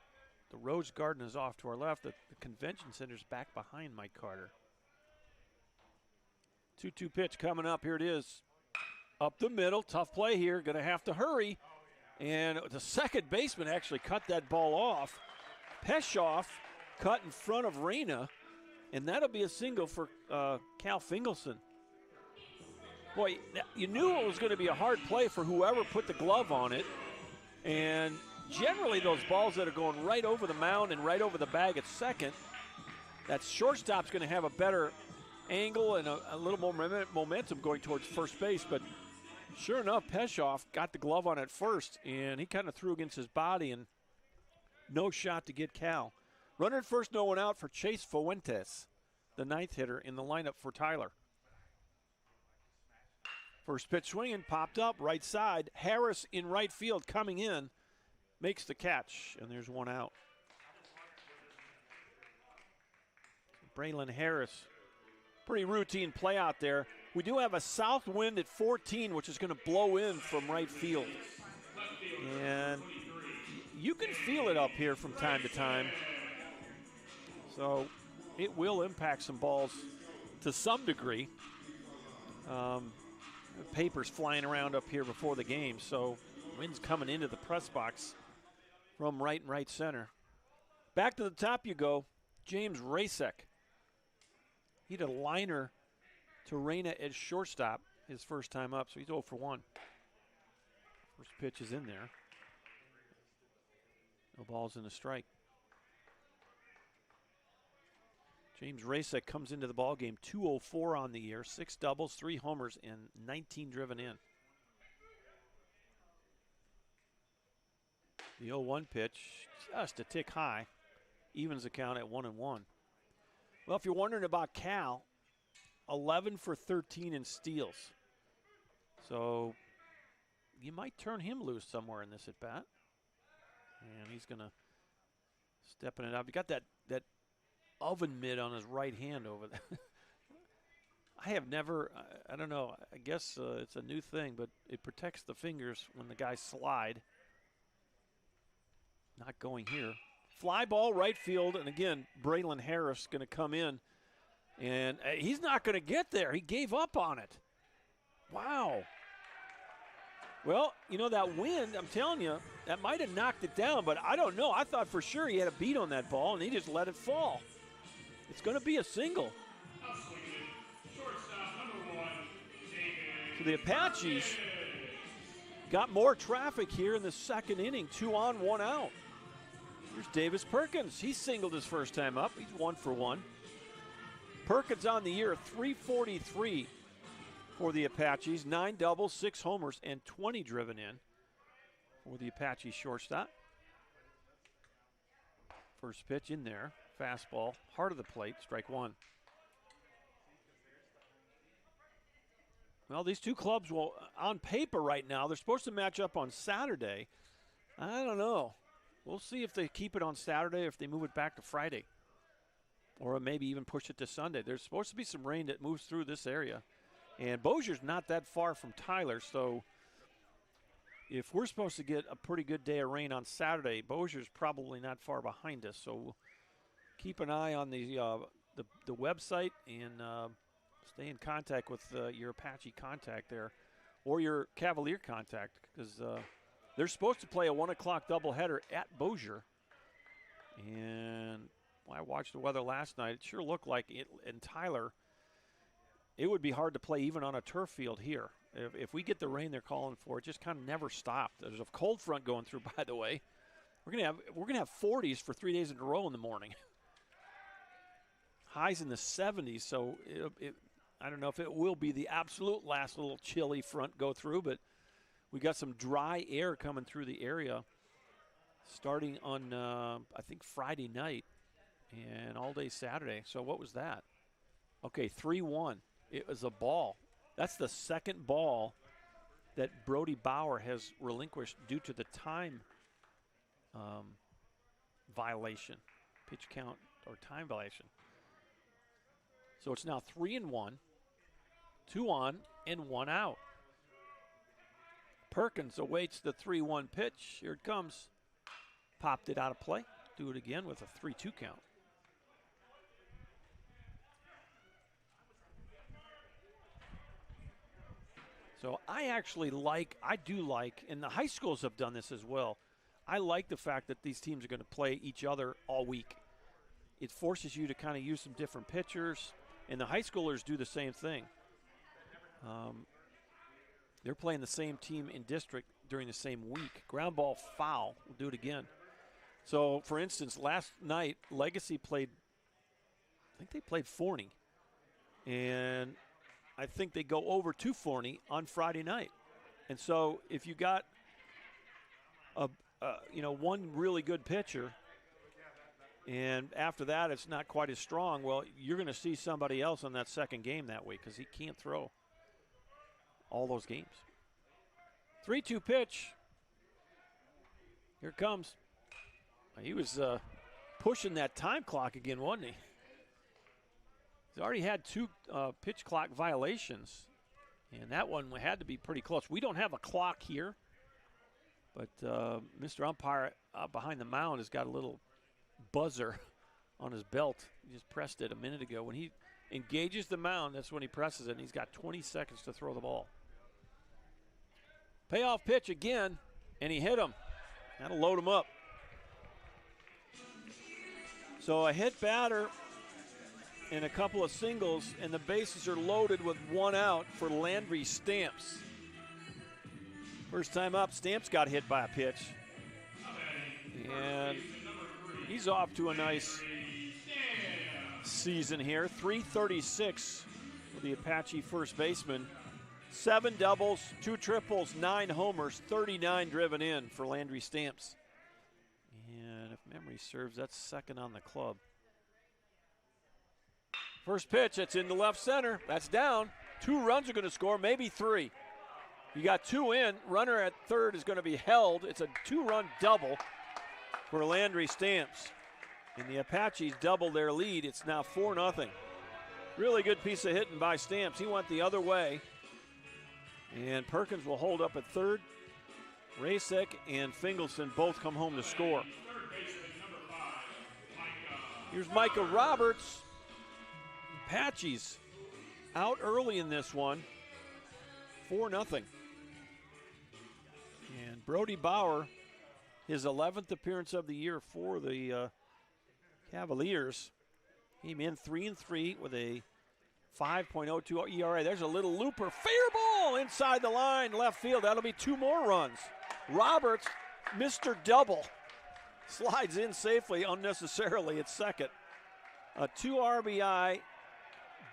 The Rose Garden is off to our left. The convention center's back behind Mike Carter. 2-2 pitch coming up. Here it is. Up the middle. Tough play here. Going to have to hurry. And the second baseman actually cut that ball off. Peshoff cut in front of Reyna. And that'll be a single for Cal Fingelson. Boy, you knew it was going to be a hard play for whoever put the glove on it. And generally those balls that are going right over the mound and right over the bag at second, that shortstop's going to have a better angle and a little more momentum going towards first base. But sure enough, Peshoff got the glove on it first, and he kind of threw against his body, and no shot to get Cal. Runner at first, no one out for Chase Fuentes, the 9th hitter in the lineup for Tyler. First pitch swinging, popped up, right side. Harris in right field coming in, makes the catch, and there's 1 out. Braylon Harris, pretty routine play out there. We do have a south wind at 14, which is going to blow in from right field. And you can feel it up here from time to time. So it will impact some balls to some degree. Papers flying around up here before the game, so wind's coming into the press box from right and right center. Back to the top you go. James Rasek. He did a liner to Reyna at shortstop his first time up, so he's 0 for 1. First pitch is in there. No balls and a strike. James Rasek comes into the ballgame 204 on the year, 6 doubles, 3 homers, and 19 driven in. The 0-1 pitch, just a tick high, evens the count at 1-1. Well, if you're wondering about Cal, 11 for 13 in steals. So you might turn him loose somewhere in this at-bat. And he's going to stepping it up. You got that oven mitt on his right hand over there. I have never, I don't know, I guess it's a new thing, but it protects the fingers when the guys slide. Not going here. Fly ball, right field, and again, Braylon Harris going to come in, and he's not going to get there. He gave up on it. Wow. Well, you know, that wind, I'm telling you, that might have knocked it down, but I don't know. I thought for sure he had a beat on that ball, and he just let it fall. It's going to be a single. So the Apaches got more traffic here in the second inning. 2 on, 1 out. Here's Davis Perkins. He singled his first time up. He's 1 for 1. Perkins on the year, 343 for the Apaches. 9 doubles, 6 homers, and 20 driven in for the Apache shortstop. First pitch in there. Fastball, heart of the plate, strike 1. Well, these two clubs will, on paper right now, they're supposed to match up on Saturday. I don't know. We'll see if they keep it on Saturday or if they move it back to Friday. Or maybe even push it to Sunday. There's supposed to be some rain that moves through this area. And Bossier's not that far from Tyler, so if we're supposed to get a pretty good day of rain on Saturday, Bossier's probably not far behind us. So we'll keep an eye on the website and Stay in contact with your Apache contact there, or your Cavalier contact, because they're supposed to play a 1 o'clock doubleheader at Bossier. And I watched the weather last night. It sure looked like it in Tyler. It would be hard to play even on a turf field here. If we get the rain they're calling for, it just kind of never stopped. There's a cold front going through, by the way. We're gonna have 40s for 3 days in a row in the morning. Highs in the 70s, so I don't know if it will be the absolute last little chilly front go through, but we got some dry air coming through the area starting on, I think, Friday night and all day Saturday. So what was that? Okay, 3-1. It was a ball. That's the second ball that Brody Bauer has relinquished due to the time violation, pitch count or time violation. So it's now 3-1, 2 on and 1 out. Perkins awaits the 3-1 pitch. Here it comes. Popped it out of play. Do it again with a 3-2 count. So I do like, and the high schools have done this as well, I like the fact that these teams are going to play each other all week. It forces you to kind of use some different pitchers, and the high schoolers do the same thing. They're playing the same team in district during the same week. Ground ball foul. We'll do it again. So, for instance, last night, Legacy played, I think they played Forney. And I think they go over to Forney on Friday night. And so if you got one really good pitcher, and after that it's not quite as strong, well, you're going to see somebody else on that second game that week because he can't throw all those games. 3-2 pitch. Here it comes. He was pushing that time clock again, wasn't he? He's already had 2 pitch clock violations, and that one had to be pretty close. We don't have a clock here, but Mr. Umpire behind the mound has got a little buzzer on his belt. He just pressed it a minute ago. When he engages the mound, that's when he presses it, and he's got 20 seconds to throw the ball. Payoff pitch again, and he hit him. That'll load him up. So a hit batter and a couple of singles, and the bases are loaded with 1 out for Landry Stamps. First time up, Stamps got hit by a pitch. And he's off to a nice season here. 336 for the Apache first baseman. 7 doubles, 2 triples, 9 homers, 39 driven in for Landry Stamps. And if memory serves, that's second on the club. First pitch, it's into left center. That's down. 2 runs are going to score, maybe 3. You got 2 in. Runner at third is going to be held. It's a 2-run double for Landry Stamps. And the Apaches double their lead. It's now 4-0. Really good piece of hitting by Stamps. He went the other way. And Perkins will hold up at third. Rasek and Fingelson both come home to score. Here's Micah Roberts. Apaches out early in this one. 4-0. And Brody Bauer, his 11th appearance of the year for the Cavaliers. Came in 3-3 with a 5.02 ERA. There's a little looper. Fair ball inside the line, left field. That'll be 2 more runs. Roberts, Mr. Double, slides in safely, unnecessarily at second. A 2 RBI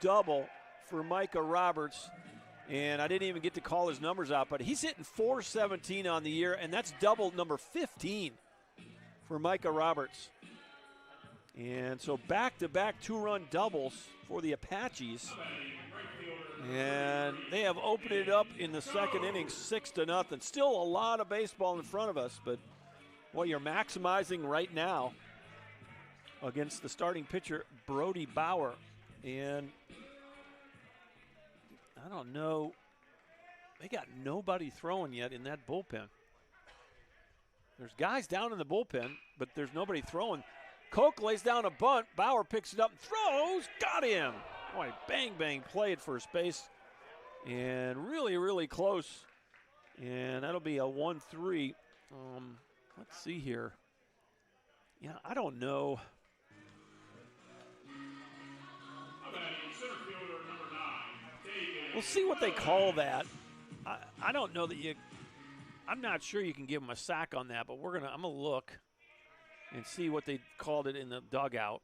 double for Micah Roberts. And I didn't even get to call his numbers out, but he's hitting .417 on the year, and that's double number 15 for Micah Roberts. And so back-to-back 2-run doubles for the Apaches. And they have opened it up in the second inning, 6-0. Still a lot of baseball in front of us, but well, you're maximizing right now against the starting pitcher, Brody Bauer. And I don't know, they got nobody throwing yet in that bullpen. There's guys down in the bullpen, but there's nobody throwing. Koch lays down a bunt. Bauer picks it up and throws. Got him. Boy, bang, bang play at first base. And really, really close. And that'll be a 1-3. Let's see here. Yeah, I don't know. We'll see what they call that. I don't know that I'm not sure you can give him a sack on that, but I'm gonna look and see what they called it in the dugout.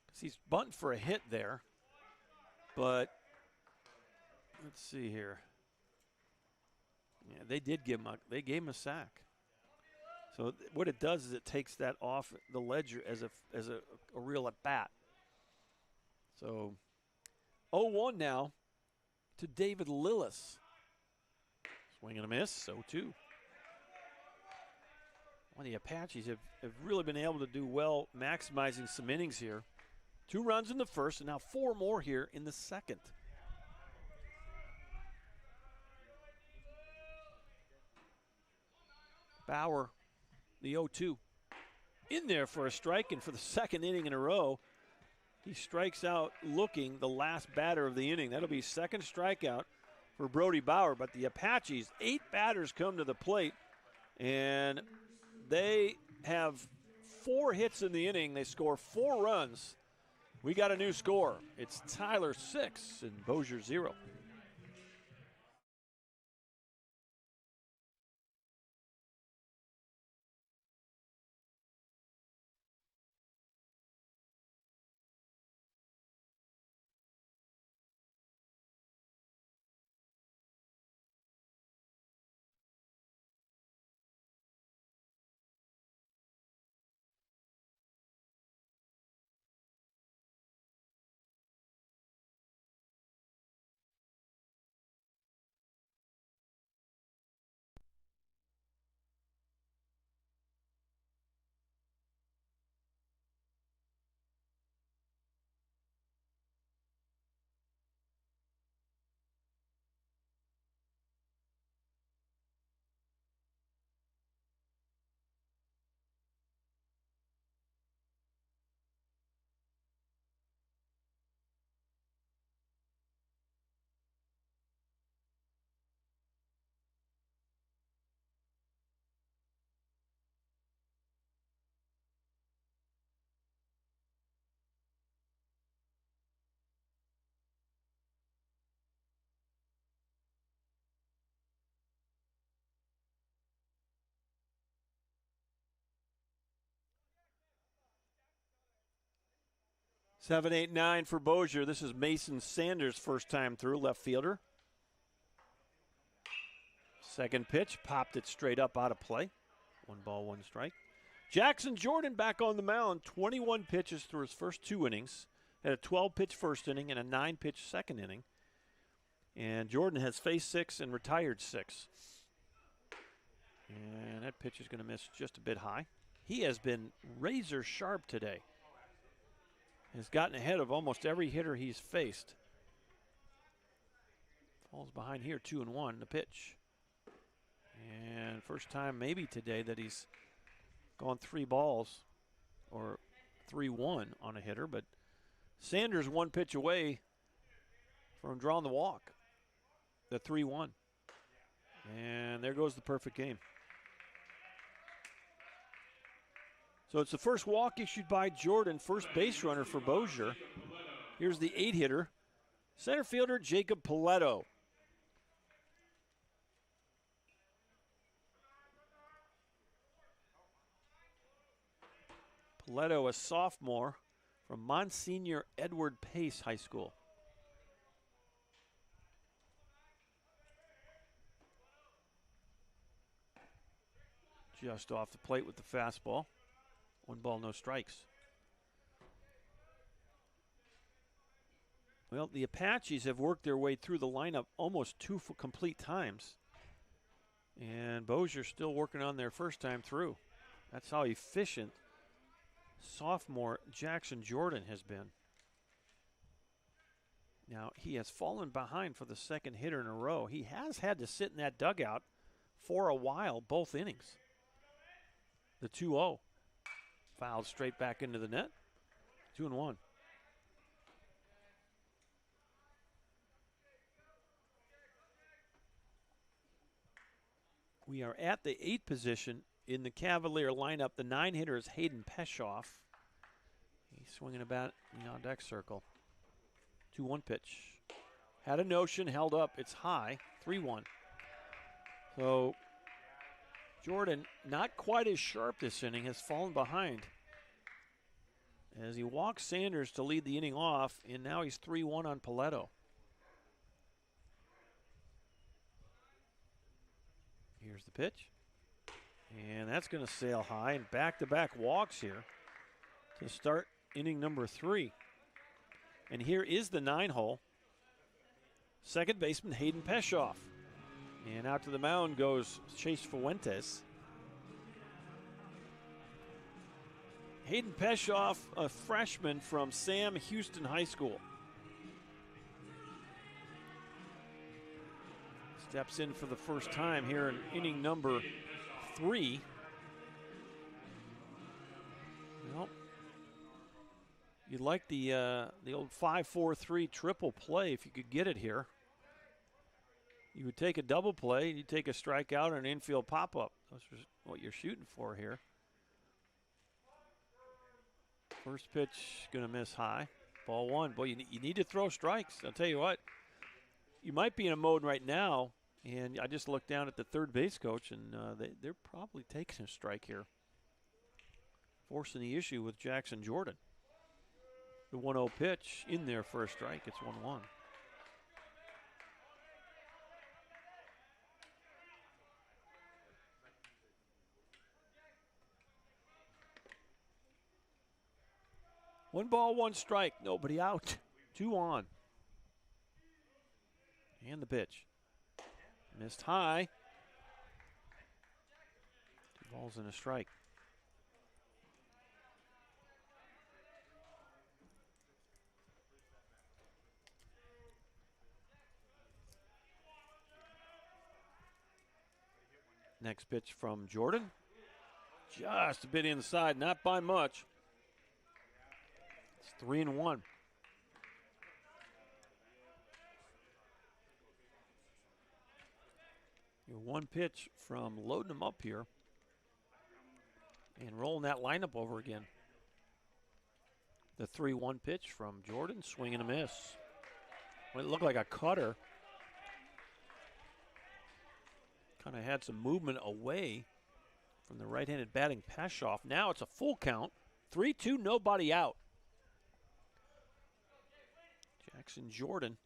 Because he's bunting for a hit there. But let's see here. Yeah, they gave him a sack. So what it does is it takes that off the ledger as a real at bat. So 0-1 now to David Lillis. Swing and a miss, 0-2. Well, the Apaches have really been able to do well maximizing some innings here. 2 runs in the first and now 4 more here in the second. Bauer, the 0-2. In there for a strike, and for the second inning in a row, he strikes out looking the last batter of the inning. That'll be second strikeout for Brody Bauer. But the Apaches, 8 batters come to the plate, and they have 4 hits in the inning. They score 4 runs. We got a new score. It's Tyler 6 and Bossier 0. Seven, 8, 9 for Bossier. This is Mason Sanders' first time through, left fielder. Second pitch, popped it straight up out of play. 1 ball, 1 strike. Jackson Jordan back on the mound. 21 pitches through his first 2 innings. Had a 12-pitch first inning and a 9-pitch second inning. And Jordan has faced 6 and retired 6. And that pitch is going to miss just a bit high. He has been razor sharp today. Has gotten ahead of almost every hitter he's faced. Falls behind here, 2-1, the pitch. And first time maybe today that he's gone 3 balls or 3-1 on a hitter, but Sanders 1 pitch away from drawing the walk, the 3-1. And there goes the perfect game. So it's the first walk issued by Jordan, first base runner for Bossier. Here's the 8-hitter, center fielder Jacob Paletto. Paletto, a sophomore from Monsignor Edward Pace High School. Just off the plate with the fastball. 1 ball, no strikes. Well, the Apaches have worked their way through the lineup almost 2 complete times. And Bossier's still working on their first time through. That's how efficient sophomore Jackson Jordan has been. Now, he has fallen behind for the second hitter in a row. He has had to sit in that dugout for a while, both innings. The 2-0. Fouled straight back into the net. 2-1. We are at the 8th position in the Cavalier lineup. The 9 hitter is Hayden Peshoff. He's swinging about in the on-deck circle. 2-1 pitch. Had a notion, held up. It's high, 3-1. So Jordan, not quite as sharp this inning, has fallen behind as he walks Sanders to lead the inning off, and now he's 3-1 on Paletto. Here's the pitch. And that's going to sail high, and back-to-back walks here to start inning number 3. And here is the 9-hole. Second baseman Hayden Peshoff. And out to the mound goes Chase Fuentes. Hayden Peshoff, a freshman from Sam Houston High School. Steps in for the first time here in inning number 3. Well, you'd like the old 5-4-3 triple play if you could get it here. You would take a double play, you'd take a strikeout and an infield pop-up. That's what you're shooting for here. First pitch going to miss high. Ball 1. Boy, you need to throw strikes. I'll tell you what, you might be in a mode right now, and I just looked down at the third base coach, and they're probably taking a strike here, forcing the issue with Jackson Jordan. The 1-0 pitch in there for a strike. It's 1-1. One ball, one strike, nobody out. 2 on. And the pitch. Missed high. 2 balls and a strike. Next pitch from Jordan. Just a bit inside, not by much. It's 3-1. Your 1 pitch from loading them up here and rolling that lineup over again. The 3-1 pitch from Jordan, swing and a miss. Well, it looked like a cutter. Kind of had some movement away from the right-handed batting Peshoff. Now it's a full count. 3-2, nobody out. Jackson Jordan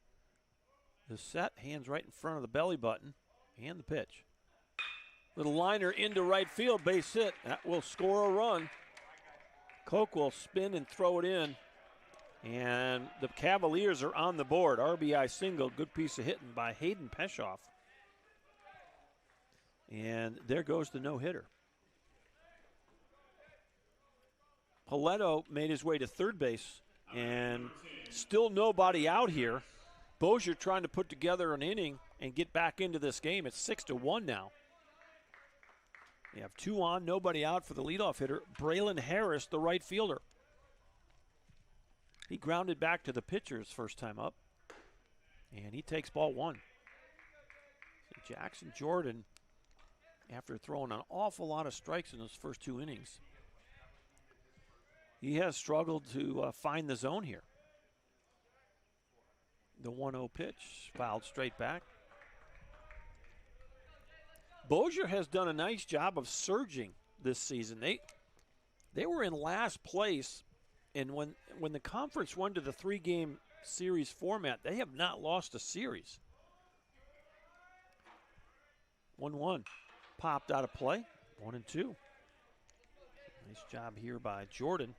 is set, hands right in front of the belly button, and the pitch. Little liner into right field, base hit. That will score a run. Koch will spin and throw it in, and the Cavaliers are on the board. RBI single, good piece of hitting by Hayden Peshoff. And there goes the no-hitter. Paletto made his way to third base, and still nobody out here. Bossier trying to put together an inning and get back into this game. It's 6-1 now. You have 2 on, nobody out for the leadoff hitter, Braylon Harris, the right fielder. He grounded back to the pitchers first time up, and he takes ball 1. So Jackson Jordan, after throwing an awful lot of strikes in those first 2 innings, he has struggled to find the zone here. The 1-0 pitch, fouled straight back. Bossier has done a nice job of surging this season. They were in last place, and when the conference went to the 3-game series format, they have not lost a series. 1-1. Popped out of play, 1-2. Nice job here by Jordan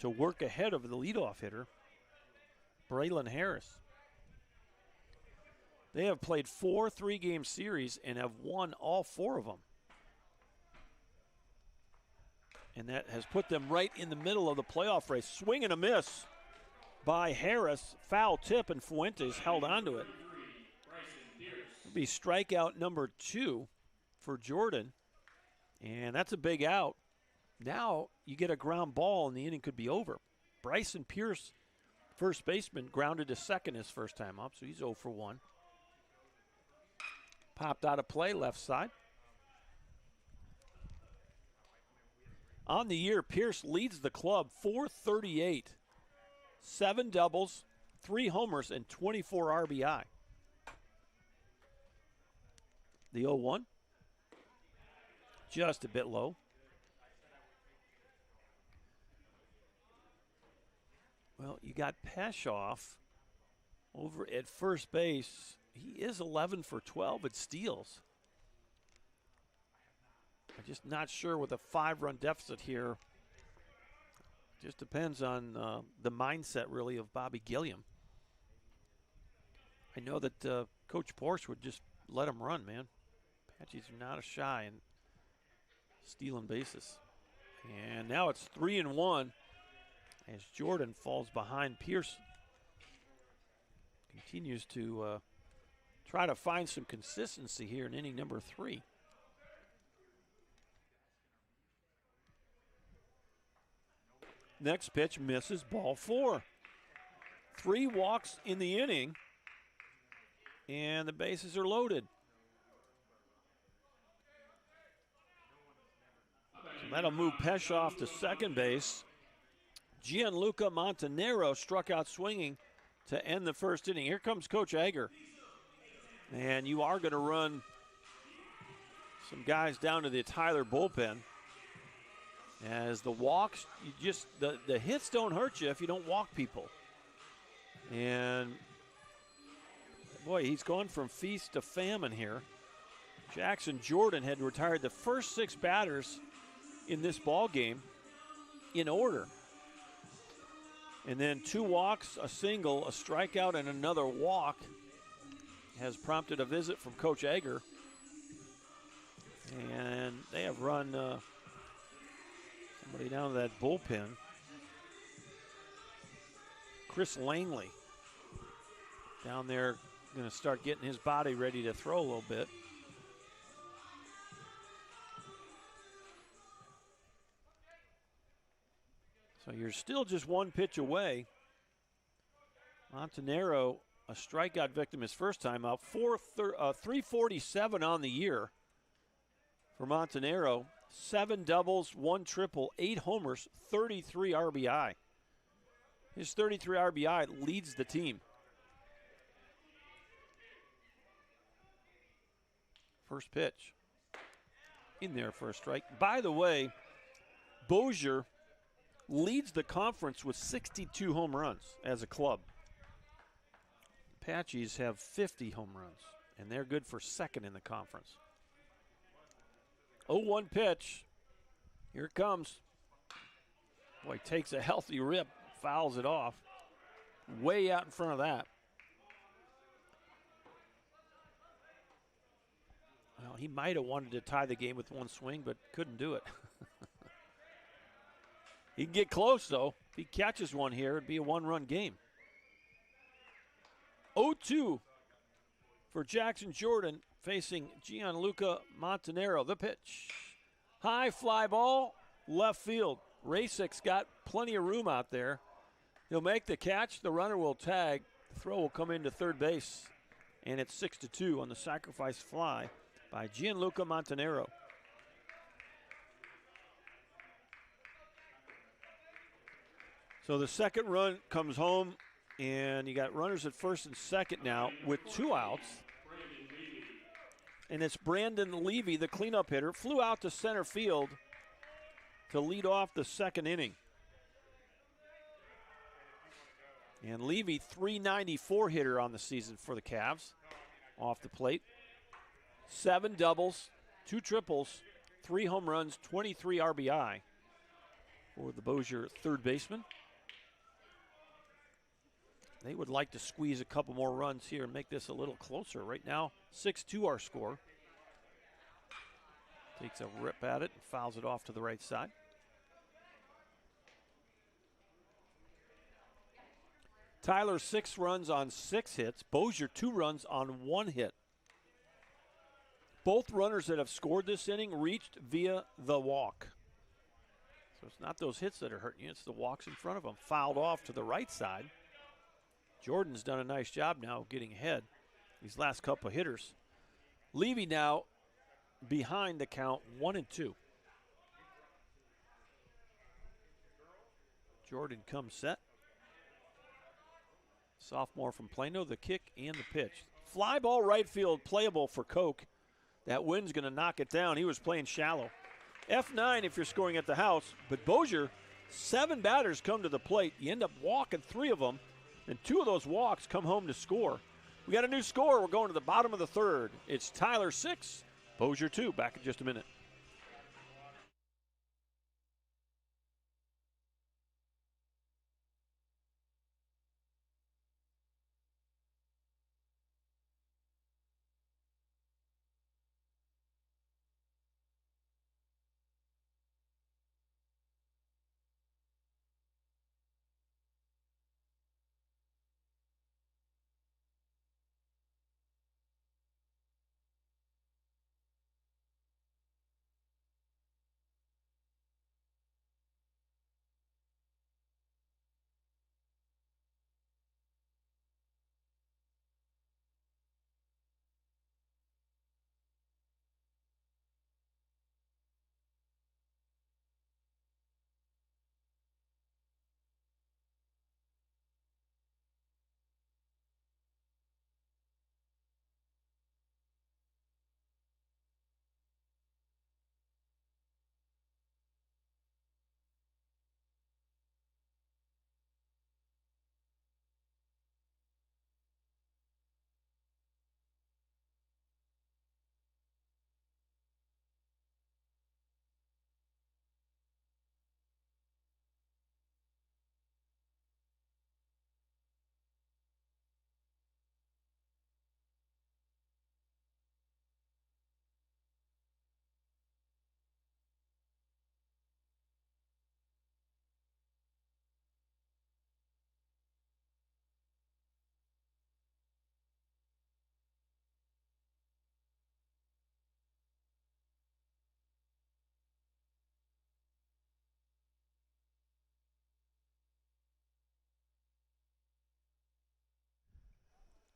to work ahead of the leadoff hitter, Braylon Harris. They have played 4 3-game series and have won all 4 of them. And that has put them right in the middle of the playoff race. Swing and a miss by Harris. Foul tip, and Fuentes held onto it. It'll be strikeout number 2 for Jordan. And that's a big out. Now you get a ground ball and the inning could be over. Bryson Pierce, first baseman, grounded to second his first time up, so he's 0 for 1. Popped out of play, left side. On the year, Pierce leads the club 438. 7 doubles, 3 homers, and 24 RBI. The 0-1. Just a bit low. Well, you got Peshoff over at first base. He is 11 for 12 at steals. I'm just not sure with a 5-run deficit here. Just depends on the mindset, really, of Bobby Gilliam. I know that Coach Parish would just let him run, man. Apaches are not shy in stealing bases. And now it's 3-1 as Jordan falls behind Pierce. Continues to try to find some consistency here in inning number 3. Next pitch misses, ball 4. 3 walks in the inning, and the bases are loaded. So that'll move Peshoff to second base. Gianluca Montanaro struck out swinging to end the first inning. Here comes Coach Egger. And you are going to run some guys down to the Tyler bullpen. As the walks, the hits don't hurt you if you don't walk people. And boy, he's gone from feast to famine here. Jackson Jordan had retired the first 6 batters in this ball game in order. And then 2 walks, a single, a strikeout, and another walk has prompted a visit from Coach Egger. And they have run somebody down to that bullpen. Chris Langley down there, going to start getting his body ready to throw a little bit. So you're still just 1 pitch away. Montanaro, a strikeout victim his first time out. 347 on the year for Montanaro. 7 doubles, 1 triple, 8 homers, 33 RBI. His 33 RBI leads the team. First pitch. In there for a strike. By the way, Bossier leads the conference with 62 home runs as a club. Apaches have 50 home runs, and they're good for second in the conference. 0-1 pitch. Here it comes. Boy, takes a healthy rip, fouls it off. Way out in front of that. Well, he might have wanted to tie the game with 1 swing, but couldn't do it. He can get close, though. If he catches one here, it'd be a 1-run game. 0-2 for Jackson Jordan facing Gianluca Montanaro. The pitch. High fly ball, left field. Rasic's got plenty of room out there. He'll make the catch. The runner will tag. The throw will come into third base. And it's 6-2 on the sacrifice fly by Gianluca Montanaro. So the second run comes home, and you got runners at first and second now with 2 outs. And it's Brandon Levy, the cleanup hitter, flew out to center field to lead off the second inning. And Levy, .394 hitter on the season for the Cavs off the plate. 7 doubles, 2 triples, 3 home runs, 23 RBI for the Bossier third baseman. They would like to squeeze a couple more runs here and make this a little closer. Right now, 6-2 our score. Takes a rip at it and fouls it off to the right side. Tyler 6 runs on 6 hits. Bossier 2 runs on 1 hit. Both runners that have scored this inning reached via the walk. So it's not those hits that are hurting you, it's the walks in front of them. Fouled off to the right side. Jordan's done a nice job now getting ahead these last couple of hitters. Levy now behind the count 1-2. Jordan comes set. Sophomore from Plano, the kick and the pitch. Fly ball right field, playable for Koch. That wind's going to knock it down. He was playing shallow. F9 if you're scoring at the house, but Bossier, 7 batters come to the plate. You end up walking 3 of them, and 2 of those walks come home to score. We got a new score. We're going to the bottom of the 3rd. It's Tyler 6, Bossier 2. Back in just a minute.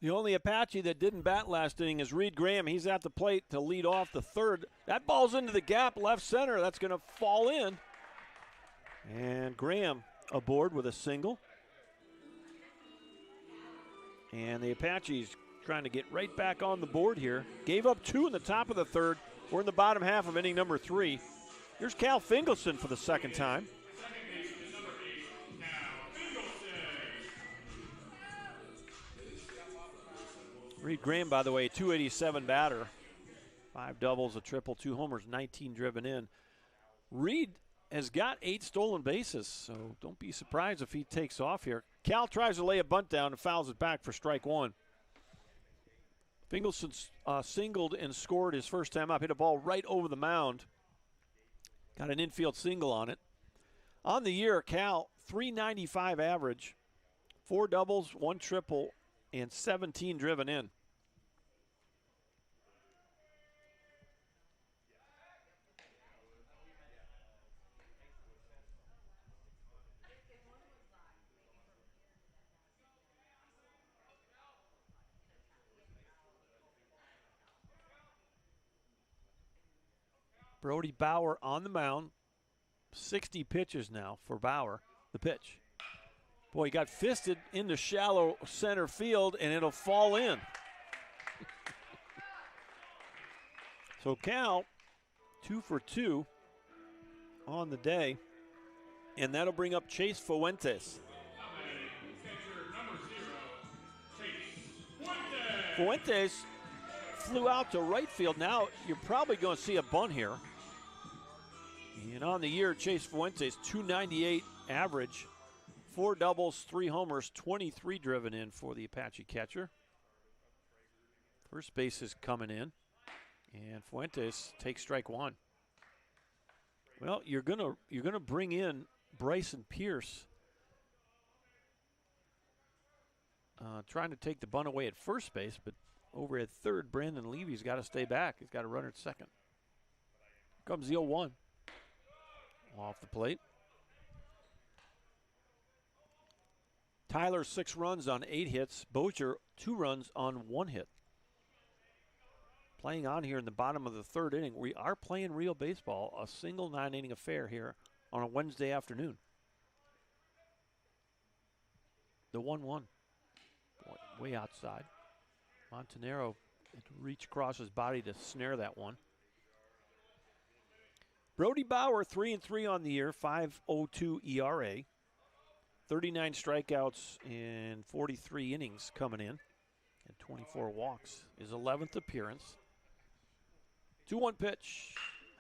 The only Apache that didn't bat last inning is Reed Graham. He's at the plate to lead off the 3rd. That ball's into the gap, left center. That's going to fall in. And Graham aboard with a single. And the Apaches trying to get right back on the board here. Gave up 2 in the top of the 3rd. We're in the bottom half of inning number 3. Here's Cal Fingelson for the 2nd time. Reed Graham, by the way, 287 batter. 5 doubles, a triple, 2 homers, 19 driven in. Reed has got 8 stolen bases, so don't be surprised if he takes off here. Cal tries to lay a bunt down and fouls it back for strike 1. Fingelson singled and scored his first time up. Hit a ball right over the mound. Got an infield single on it. On the year, Cal, 395 average, 4 doubles, 1 triple, and 17 driven in. Brody Bauer on the mound. 60 pitches now for Bauer. The pitch. Boy, he got fisted into shallow center field, and it'll fall in. So Cal, 2 for 2 on the day, and that'll bring up Chase Fuentes. Fuentes flew out to right field. Now you're probably going to see a bunt here. And on the year, Chase Fuentes, 298 average, 4 doubles, 3 homers, 23 driven in for the Apache catcher. First base is coming in, and Fuentes takes strike 1. Well, you're gonna bring in Bryson Pierce, trying to take the bunt away at first base, but over at 3rd, Brandon Levy's got to stay back. He's got a runner at 2nd. Here comes the 0-1. Off the plate. Tyler, 6 runs on 8 hits. Bossier, 2 runs on 1 hit. Playing on here in the bottom of the 3rd inning. We are playing real baseball, a single 9-inning affair here on a Wednesday afternoon. The 1-1. Way outside. Montanaro had to reach across his body to snare that one. Brody Bauer, 3-3 on the year, 5.02 ERA. 39 strikeouts in 43 innings coming in. And 24 walks. His 11th appearance. 2-1 pitch.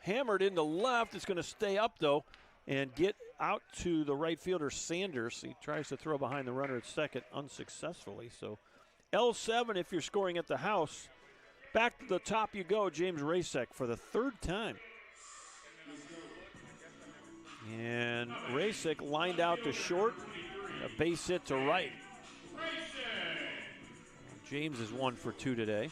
Hammered into left. It's going to stay up, though, and get out to the right fielder, Sanders. He tries to throw behind the runner at second unsuccessfully. So L7 if you're scoring at the house. Back to the top you go, James Rasek for the third time. And Rasek lined out to short. A base hit to right. James is 1 for 2 today.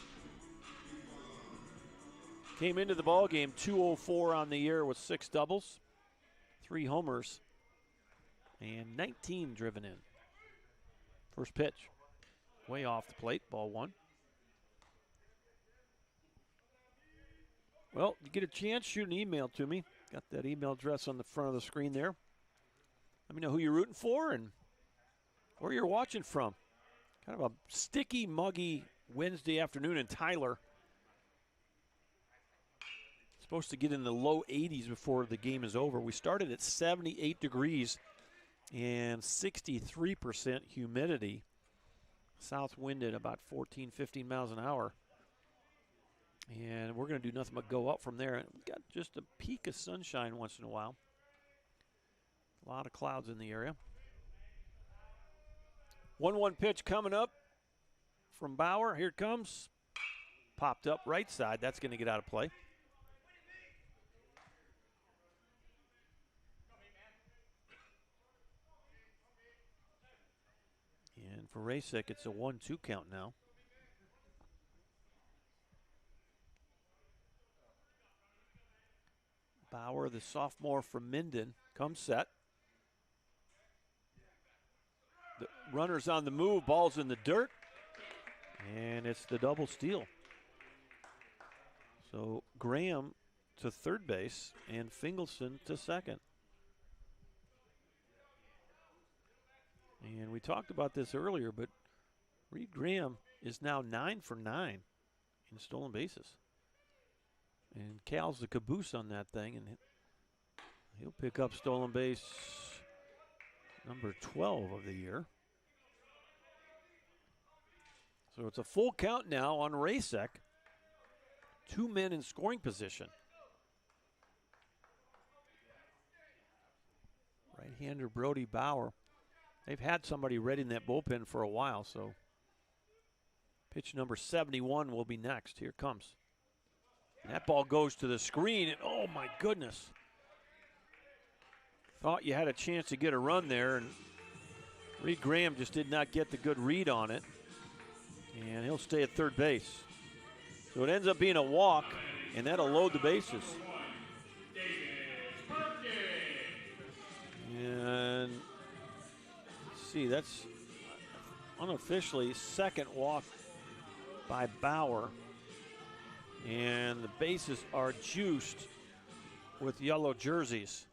Came into the ball game 204 on the year with 6 doubles, 3 homers, and 19 driven in. First pitch, way off the plate, ball 1. Well, you get a chance, shoot an email to me. Got that email address on the front of the screen there. Let me know who you're rooting for and where you're watching from. Kind of a sticky, muggy Wednesday afternoon in Tyler. Supposed to get in the low 80s before the game is over. We started at 78 degrees and 63% humidity. South wind at about 14, 15 miles an hour. And we're going to do nothing but go up from there. And we've got just a peak of sunshine once in a while. A lot of clouds in the area. 1-1 pitch coming up from Bauer. Here it comes. Popped up right side. That's going to get out of play. And for Rasek, it's a 1-2 count now. Bauer, the sophomore from Minden, comes set. The runner's on the move, ball's in the dirt, and it's the double steal. So Graham to third base and Fingelson to second. And we talked about this earlier, but Reed Graham is now 9 for 9 in stolen bases. And Cal's the caboose on that thing, and he'll pick up stolen base number 12 of the year. So it's a full count now on Rasek. 2 men in scoring position. Right-hander Brody Bauer. They've had somebody ready in that bullpen for a while, so pitch number 71 will be next. Here it comes. And that ball goes to the screen, and oh my goodness. Thought you had a chance to get a run there, and Reed Graham just did not get the good read on it. And he'll stay at third base. So it ends up being a walk, and that'll load the bases. And let's see, that's unofficially second walk by Bauer. And the bases are juiced with yellow jerseys.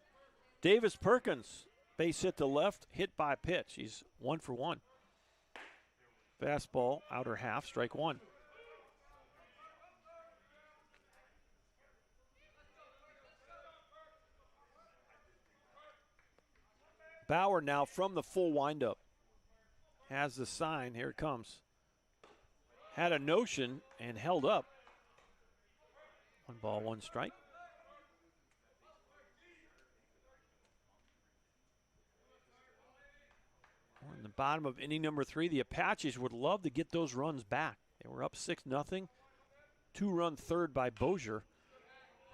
Davis Perkins, base hit to left, hit by pitch. He's 1 for 1. Fastball, outer half, strike 1. Bauer now from the full windup. Has the sign, here it comes. Had a notion and held up. 1 ball, 1 strike. We're in the bottom of inning number 3. The Apaches would love to get those runs back. They were up 6-0. 2-run third by Bossier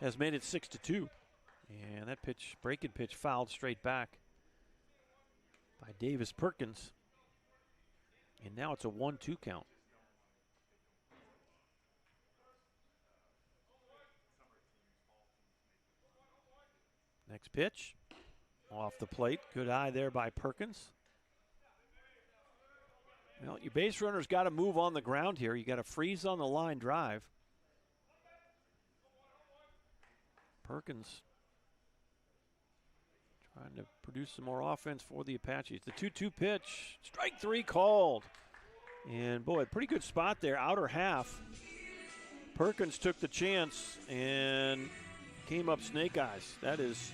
has made it 6-2. And that pitch, breaking pitch, fouled straight back by Davis Perkins. And now it's a 1-2 count. Next pitch, off the plate. Good eye there by Perkins. Well, your base runner's got to move on the ground here. You got to freeze on the line drive. Perkins Trying to produce some more offense for the Apaches. The 2-2 pitch, strike 3 called. And boy, pretty good spot there, outer half. Perkins took the chance and came up snake eyes. That is,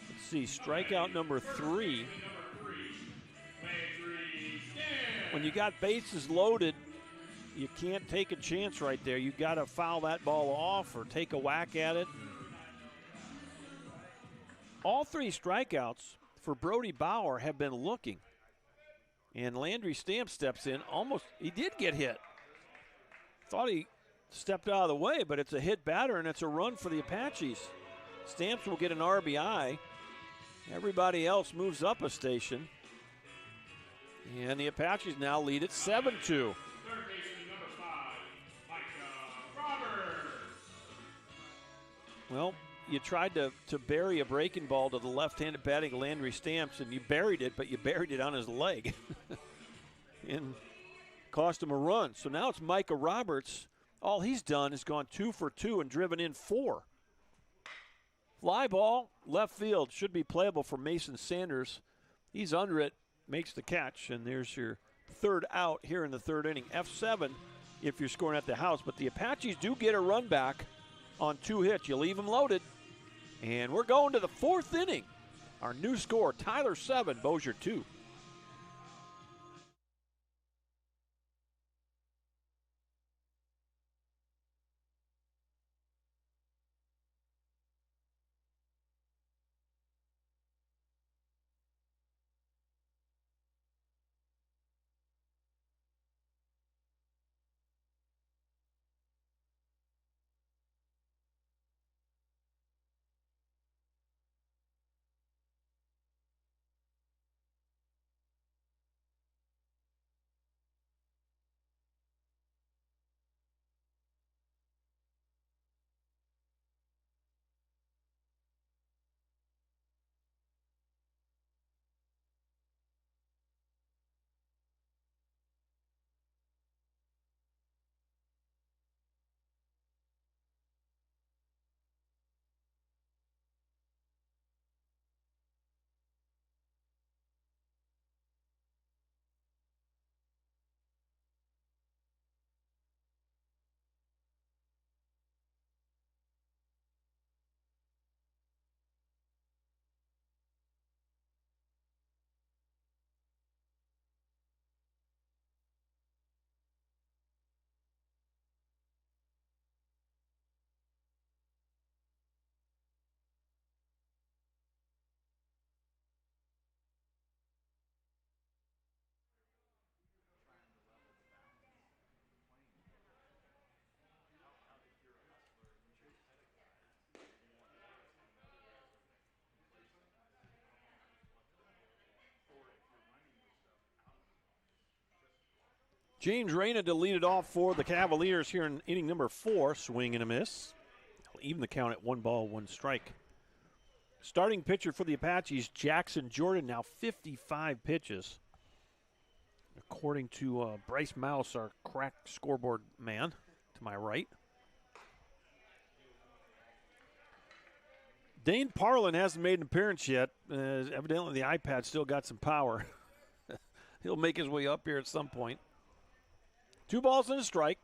let's see, strikeout number 3. When you got bases loaded, you can't take a chance right there. You got to foul that ball off or take a whack at it. All 3 strikeouts for Brody Bauer have been looking. And Landry Stamps steps in. Almost, he did get hit. Thought he stepped out of the way, but it's a hit batter, and it's a run for the Apaches. Stamps will get an RBI. Everybody else moves up a station. And the Apaches now lead at 7-2. Well, you tried to bury a breaking ball to the left-handed batting Landry Stamps, and you buried it, but you buried it on his leg. And cost him a run. So now it's Micah Roberts. All he's done is gone 2 for 2 and driven in 4. Fly ball, left field, should be playable for Mason Sanders. He's under it, makes the catch, and there's your 3rd out here in the 3rd inning. F7 if you're scoring at the house, but the Apaches do get a run back on 2 hits. You leave them loaded. And we're going to the 4th inning. Our new score, Tyler 7, Bossier 2. James Reyna to lead it off for the Cavaliers here in inning number 4. Swing and a miss. Even the count at 1 ball, 1 strike. Starting pitcher for the Apaches, Jackson Jordan, now 55 pitches. According to Bryce Mouse, our crack scoreboard man to my right. Dane Parlin hasn't made an appearance yet. Evidently the iPad still got some power. He'll make his way up here at some point. 2 balls and a strike.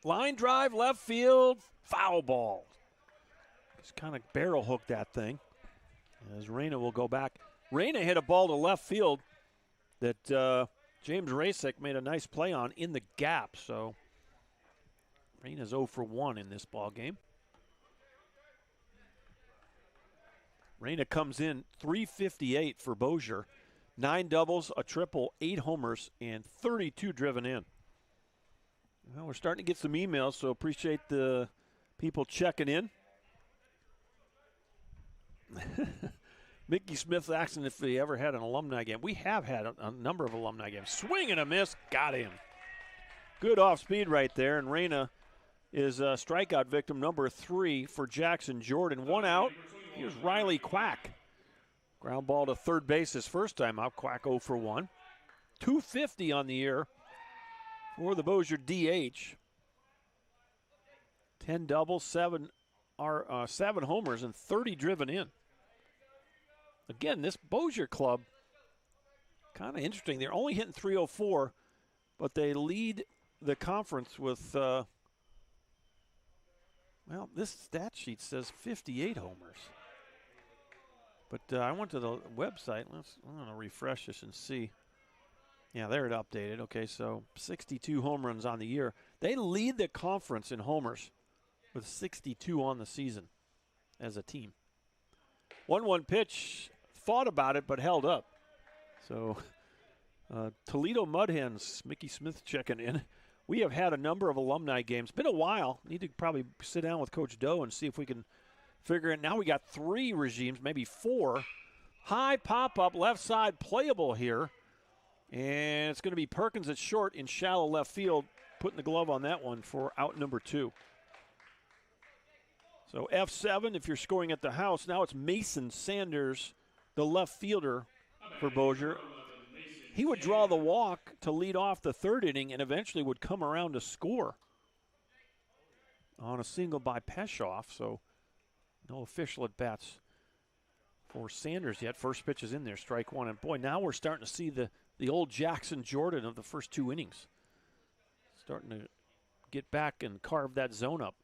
Line drive, left field, foul ball. Just kind of barrel hooked that thing. As Reyna will go back. Reyna hit a ball to left field that James Rasek made a nice play on in the gap. So Reyna's 0 for 1 in this ball game. Reyna comes in .358 for Bossier. 9 doubles, a triple, 8 homers, and 32 driven in. Well, we're starting to get some emails, so appreciate the people checking in. Mickey Smith asking if he ever had an alumni game. We have had a number of alumni games. Swing and a miss, got him. Good off speed right there, and Reyna is a strikeout victim number 3 for Jackson Jordan. 1 out. Here's Riley Quack. Ground ball to third base his first time out. Quack 0 for 1. 250 on the year for the Bossier DH. 10 doubles, 7 homers, and 30 driven in. again, this Bossier club, kind of interesting. They're only hitting .304, but they lead the conference with, well, this stat sheet says 58 homers. But I went to the website. I'm going to refresh this and see. Yeah, there it updated. Okay, so 62 home runs on the year. They lead the conference in homers with 62 on the season as a team. 1-1 pitch, thought about it, but held up. So Toledo Mudhens, Mickey Smith checking in. We have had a number of alumni games. Been a while. Need to probably sit down with Coach Doe and see if we can figure it. Now we got 3 regimes, maybe 4. High pop-up, left side, playable here. And it's going to be Perkins at short in shallow left field, putting the glove on that one for out number 2. So F7 if you're scoring at the house. Now it's Mason Sanders, the left fielder for Bossier. He would draw the walk to lead off the 3rd inning and eventually would come around to score on a single by Peshoff. So no official at bats for Sanders yet. First pitch is in there, strike 1. And boy, now we're starting to see the old Jackson Jordan of the first 2 innings. Starting to get back and carve that zone up.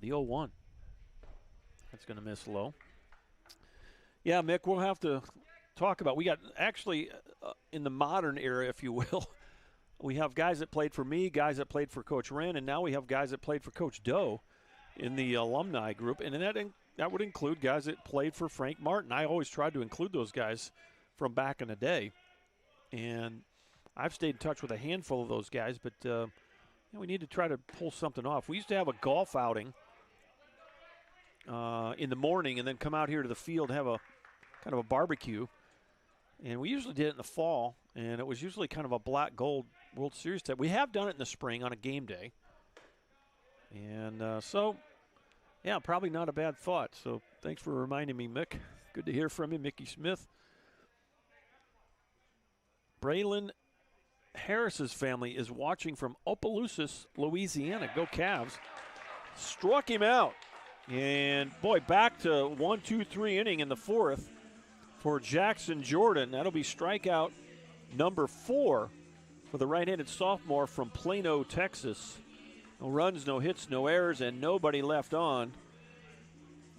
The 0-1. That's going to miss low. Yeah, Mick, we'll have to talk about. We got actually in the modern era, if you will, we have guys that played for me, guys that played for Coach Wren, and now we have guys that played for Coach Doe in the alumni group. And that would include guys that played for Frank Martin. I always tried to include those guys from back in the day. And I've stayed in touch with a handful of those guys, but we need to try to pull something off. We used to have a golf outing in the morning and then come out here to the field, have a kind of a barbecue. And we usually did it in the fall, and it was usually kind of a black gold World Series type. We have done it in the spring on a game day. And so, yeah, probably not a bad thought. So thanks for reminding me, Mick. Good to hear from you, Mickey Smith. Braylon Harris's family is watching from Opelousas, Louisiana. Go Cavs. Struck him out. And, boy, back to 1-2-3 inning in the 4th for Jackson Jordan. That'll be strikeout number 4 for the right-handed sophomore from Plano, Texas. No runs, no hits, no errors, and nobody left on.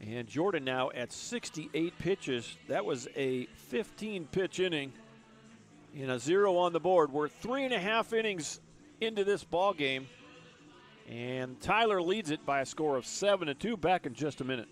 And Jordan now at 68 pitches. That was a 15-pitch inning and a 0 on the board. We're 3.5 innings into this ball game. And Tyler leads it by a score of 7-2. Back in just a minute.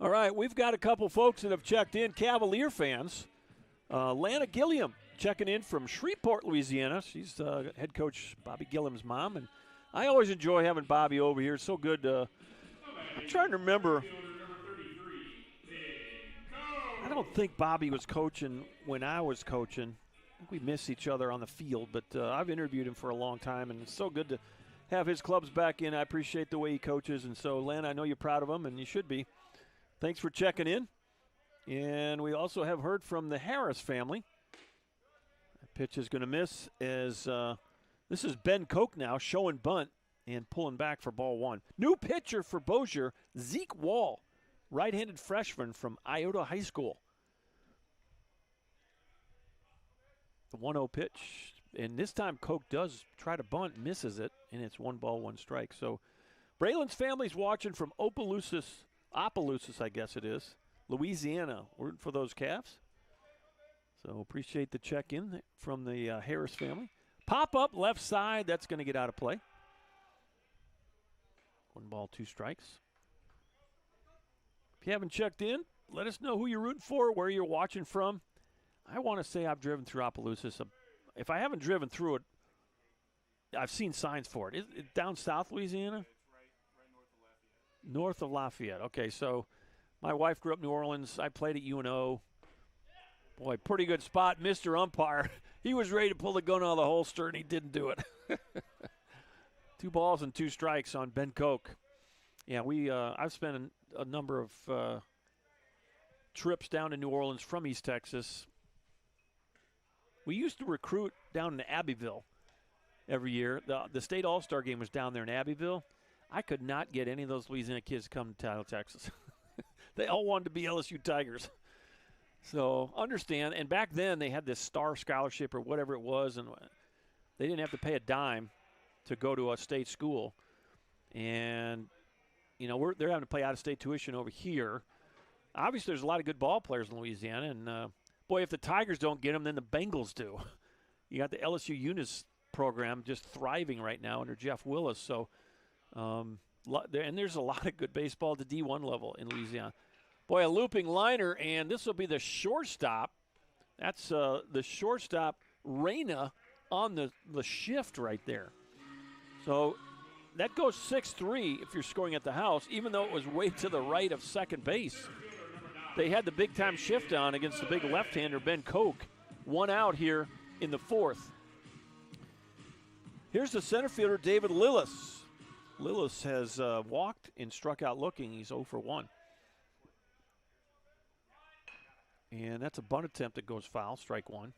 All right, we've got a couple folks that have checked in, Cavalier fans. Lana Gilliam checking in from Shreveport, Louisiana. She's head coach Bobby Gilliam's mom, and I always enjoy having Bobby over here. It's so good. I'm trying to remember. I don't think Bobby was coaching when I was coaching. I think we miss each other on the field, but I've interviewed him for a long time, and it's so good to have his clubs back in. I appreciate the way he coaches, and so, Lana, I know you're proud of him, and you should be. Thanks for checking in. And we also have heard from the Harris family. Pitch is going to miss as this is Ben Koch now showing bunt and pulling back for ball 1. New pitcher for Bossier, Zeke Wall, right-handed freshman from Iota High School. The 1-0 pitch, and this time Koch does try to bunt, misses it, and it's 1 ball, 1 strike. So Braylon's family's watching from Opelousas, I guess it is, Louisiana. Rooting for those Cavs. So appreciate the check-in from the Harris family. Pop up left side, that's going to get out of play. 1 ball, 2 strikes. If you haven't checked in, let us know who you're rooting for, where you're watching from. I want to say I've driven through Opelousas. If I haven't driven through it, I've seen signs for it. Is it down South Louisiana? It's right north of Lafayette. North of Lafayette. Okay, so my wife grew up in New Orleans. I played at UNO. Boy, pretty good spot. Mr. Umpire, he was ready to pull the gun out of the holster, and he didn't do it. 2 balls and 2 strikes on Ben Koch. Yeah, I've spent a number of trips down to New Orleans from East Texas. We used to recruit down in Abbeville every year. The state all-star game was down there in Abbeville. I could not get any of those Louisiana kids to come to Tyler, Texas. They all wanted to be LSU Tigers. So understand, and back then they had this star scholarship or whatever it was, and they didn't have to pay a dime to go to a state school. And, you know, they're having to pay out-of-state tuition over here. Obviously there's a lot of good ball players in Louisiana, and boy, if the Tigers don't get them, then the Bengals do. You got the LSU Unis program just thriving right now under Jeff Willis. So, and there's a lot of good baseball at the D1 level in Louisiana. Boy, a looping liner, and this will be the shortstop. That's the shortstop, Reyna, on the shift right there. So that goes 6-3 if you're scoring at the house, even though it was way to the right of second base. They had the big-time shift on against the big left-hander, Ben Koch. 1 out here in the 4th. Here's the center fielder, David Lillis. Lillis has walked and struck out looking. He's 0 for 1. And that's a bunt attempt that goes foul, strike 1.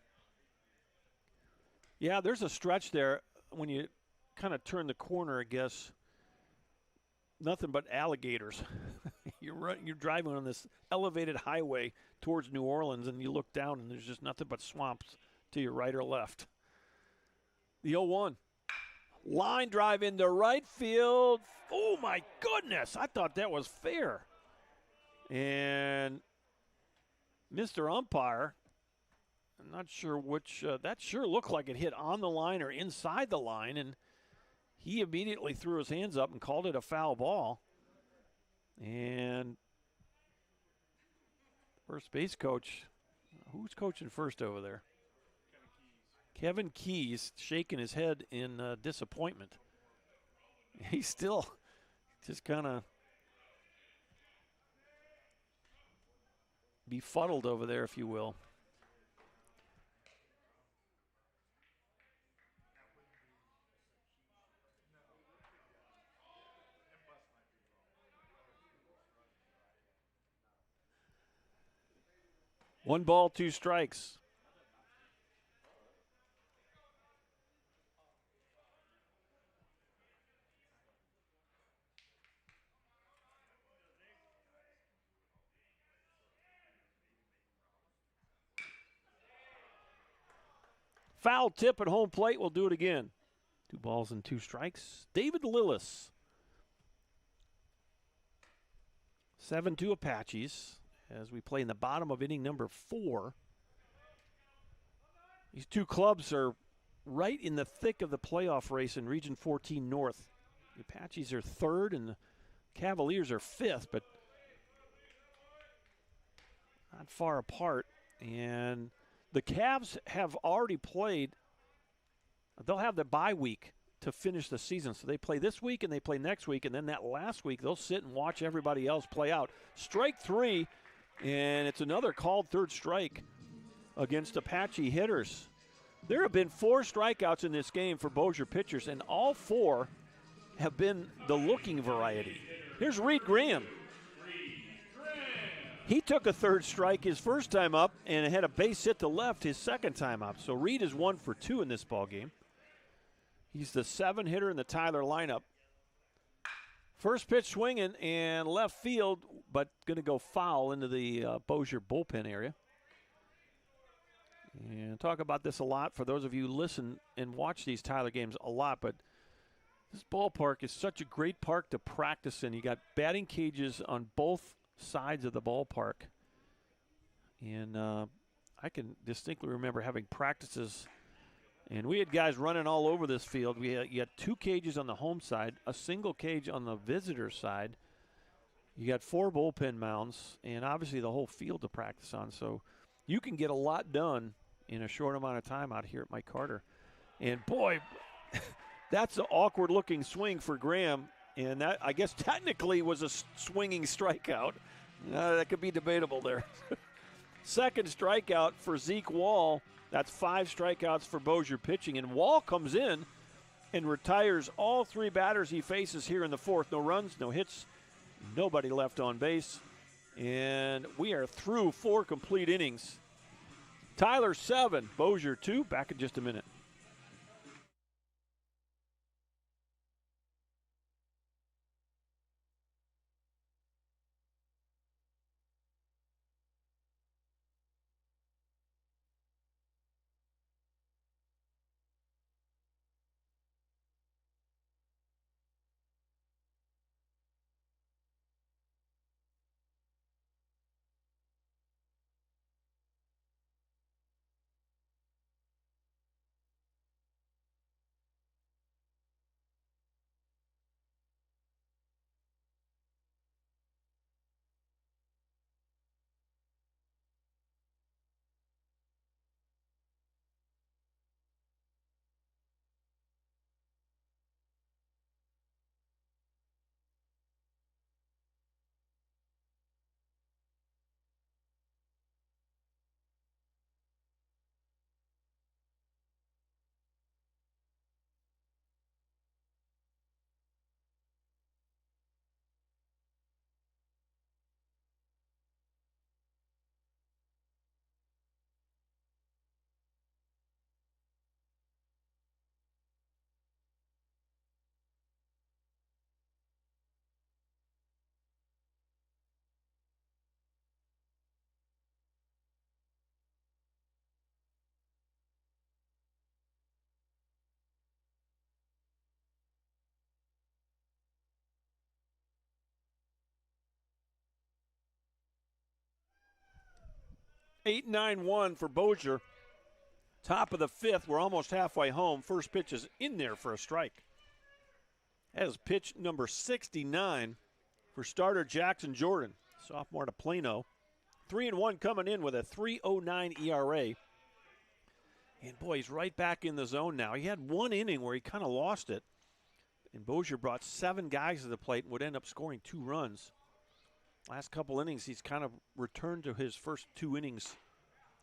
Yeah, there's a stretch there when you kind of turn the corner, I guess. Nothing but alligators. You're driving on this elevated highway towards New Orleans, and you look down, and there's just nothing but swamps to your right or left. The 0-1. Line drive into right field. Oh, my goodness. I thought that was fair. And Mr. Umpire, I'm not sure which, that sure looked like it hit on the line or inside the line, and he immediately threw his hands up and called it a foul ball. And first base coach, who's coaching first over there? Kevin Keys shaking his head in disappointment. He's still just kind of befuddled over there, if you will. One ball, 2 strikes. Foul tip at home plate. We'll do it again. 2 balls and 2 strikes. David Lillis. 7-2 Apaches as we play in the bottom of inning number 4. These 2 clubs are right in the thick of the playoff race in Region 14 North. The Apaches are 3rd and the Cavaliers are 5th, but not far apart. And the Cavs have already played. They'll have the bye week to finish the season. So they play this week and they play next week, and then that last week they'll sit and watch everybody else play out. Strike 3, and it's another called 3rd strike against Apache hitters. There have been 4 strikeouts in this game for Bossier pitchers, and all 4 have been the looking variety. Here's Reed Graham. He took a third strike his first time up and had a base hit to left his second time up. So Reed is 1 for 2 in this ball game. He's the 7 hitter in the Tyler lineup. First pitch swinging and left field, but going to go foul into the Bossier bullpen area. And talk about this a lot for those of you who listen and watch these Tyler games a lot, but this ballpark is such a great park to practice in. You got batting cages on both sides of the ballpark. And I can distinctly remember having practices, and we had guys running all over this field. You had 2 cages on the home side, a single cage on the visitor side. You got 4 bullpen mounds, and obviously the whole field to practice on. So you can get a lot done in a short amount of time out here at Mike Carter. And boy, that's an awkward-looking swing for Graham, and that, I guess, technically was a swinging strikeout. That could be debatable there. Second strikeout for Zeke Wall. That's 5 strikeouts for Bossier pitching, and Wall comes in and retires all 3 batters he faces here in the 4th. No runs, no hits, nobody left on base, and we are through 4 complete innings. Tyler 7, Bossier 2. Back in just a minute. Eight, 9-1 for Bossier. Top of the 5th. We're almost halfway home. First pitch is in there for a strike. That is pitch number 69 for starter Jackson Jordan, sophomore to Plano. 3-1 coming in with a 3.09 ERA. And boy, he's right back in the zone now. He had 1 inning where he kind of lost it. And Bossier brought 7 guys to the plate and would end up scoring 2 runs. Last couple innings, he's kind of returned to his first 2 innings.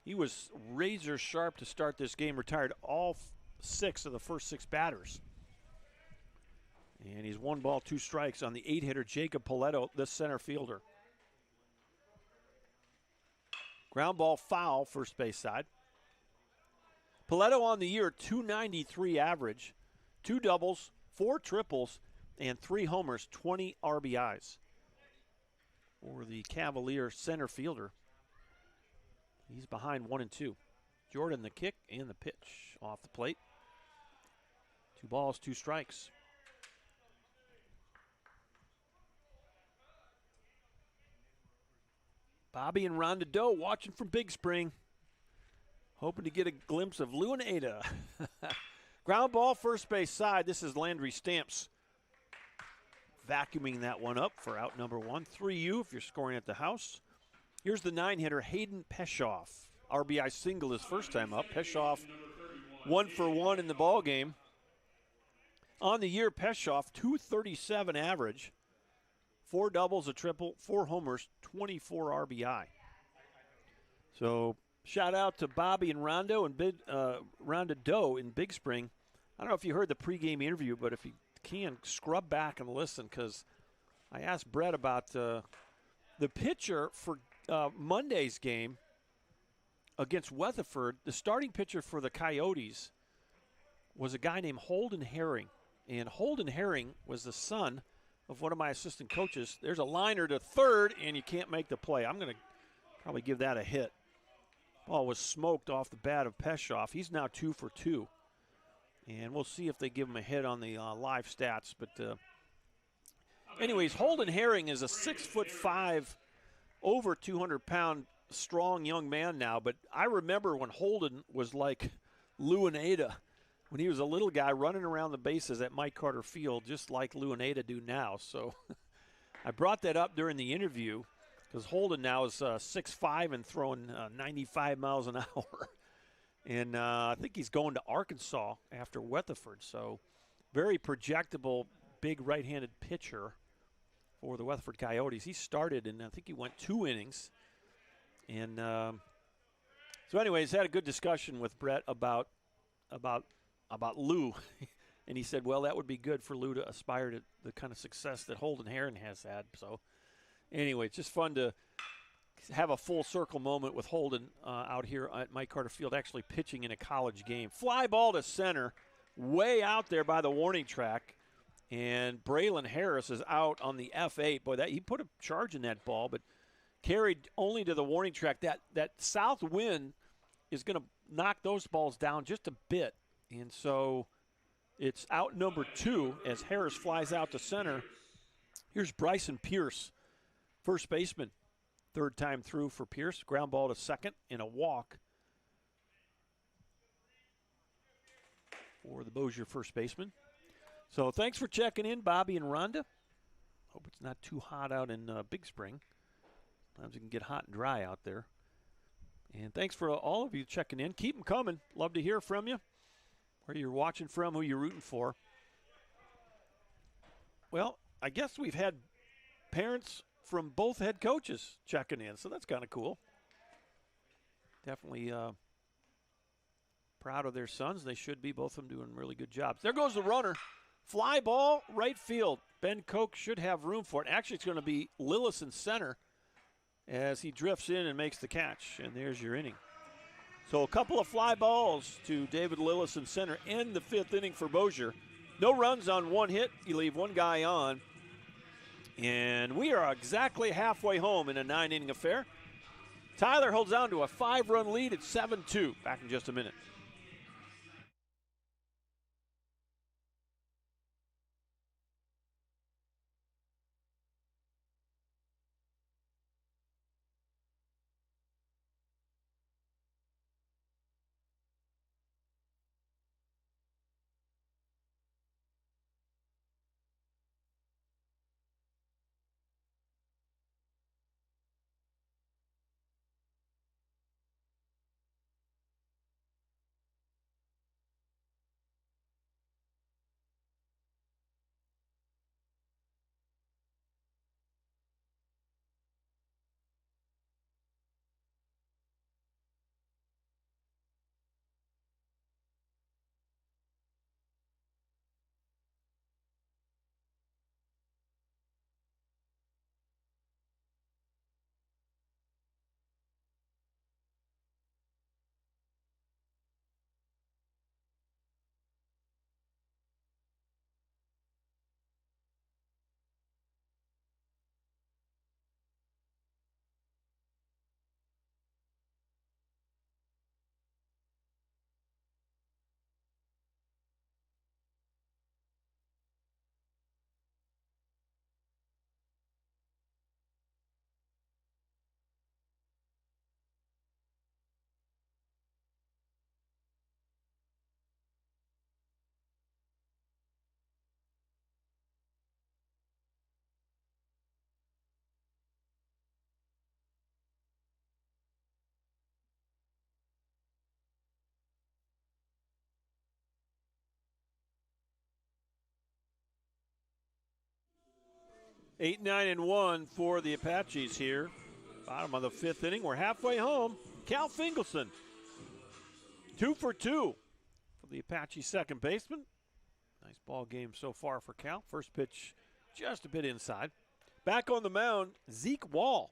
He was razor sharp to start this game, retired all 6 of the first 6 batters. And he's 1 ball, 2 strikes on the 8-hitter Jacob Paletto, the center fielder. Ground ball foul, first base side. Paletto on the year, 293 average, 2 doubles, 4 triples, and 3 homers, 20 RBIs. For the Cavalier center fielder. He's behind 1 and 2. Jordan the kick and the pitch off the plate. 2 balls, 2 strikes. Bobby and Rhonda Doe watching from Big Spring. Hoping to get a glimpse of Lou and Ada. Ground ball, first base side. This is Landry Stamps vacuuming that one up for out number 1. 3U if you're scoring at the house. Here's the 9-hitter Hayden Peshoff. RBI single his first time up. Peshoff 1 for 1 in the ball game. On the year, Peshoff 237 average. 4 doubles, a triple, 4 homers, 24 RBI. So shout out to Bobby and Rhonda Doe in Big Spring. I don't know if you heard the pregame interview, but if you can, scrub back and listen, because I asked Brett about the pitcher for Monday's game against Weatherford, the starting pitcher for the Coyotes was a guy named Holden Herring. And Holden Herring was the son of one of my assistant coaches. There's a liner to third, and you can't make the play. I'm going to probably give that a hit. Ball was smoked off the bat of Peshoff. He's now 2 for 2. And we'll see if they give him a hit on the live stats. But anyways, Holden Herring is a 6'5", over 200-pound, strong young man now. But I remember when Holden was like Luaneda, when he was a little guy running around the bases at Mike Carter Field, just like Luaneda do now. So I brought that up during the interview because Holden now is 6'5" and throwing 95 miles an hour. And I think he's going to Arkansas after Weatherford. So very projectable, big right-handed pitcher for the Weatherford Coyotes. He started, and I think he went 2 innings. And so anyways, had a good discussion with Brett about Lou. And he said, well, that would be good for Lou to aspire to the kind of success that Holden Herring has had. So anyway, it's just fun to have a full circle moment with Holden out here at Mike Carter Field, actually pitching in a college game. Fly ball to center, way out there by the warning track. And Braylon Harris is out on the F8. Boy, he put a charge in that ball, but carried only to the warning track. That south wind is going to knock those balls down just a bit. And so it's out number 2 as Harris flies out to center. Here's Bryson Pierce, first baseman. Third time through for Pierce. Ground ball to second and a walk for the Bossier first baseman. So thanks for checking in, Bobby and Rhonda. Hope it's not too hot out in Big Spring. Sometimes it can get hot and dry out there. And thanks for all of you checking in. Keep them coming. Love to hear from you. Where you're watching from, who you're rooting for. Well, I guess we've had parents from both head coaches checking in, so that's kind of cool. Definitely proud of their sons. They should be. Both of them doing really good jobs. There goes the runner. Fly ball, right field. Ben Koch should have room for it. Actually, it's going to be Lillis in center as he drifts in and makes the catch. And there's your inning. So a couple of fly balls to David Lillis in center in the 5th inning for Bossier. No runs on 1 hit. You leave 1 guy on. And we are exactly halfway home in a 9-inning affair. Tyler holds on to a 5-run lead at 7-2. Back in just a minute. Eight, 9, and 1 for the Apaches here. Bottom of the 5th inning. We're halfway home. Cal Fingelson, 2 for 2 for the Apache second baseman. Nice ball game so far for Cal. First pitch just a bit inside. Back on the mound, Zeke Wall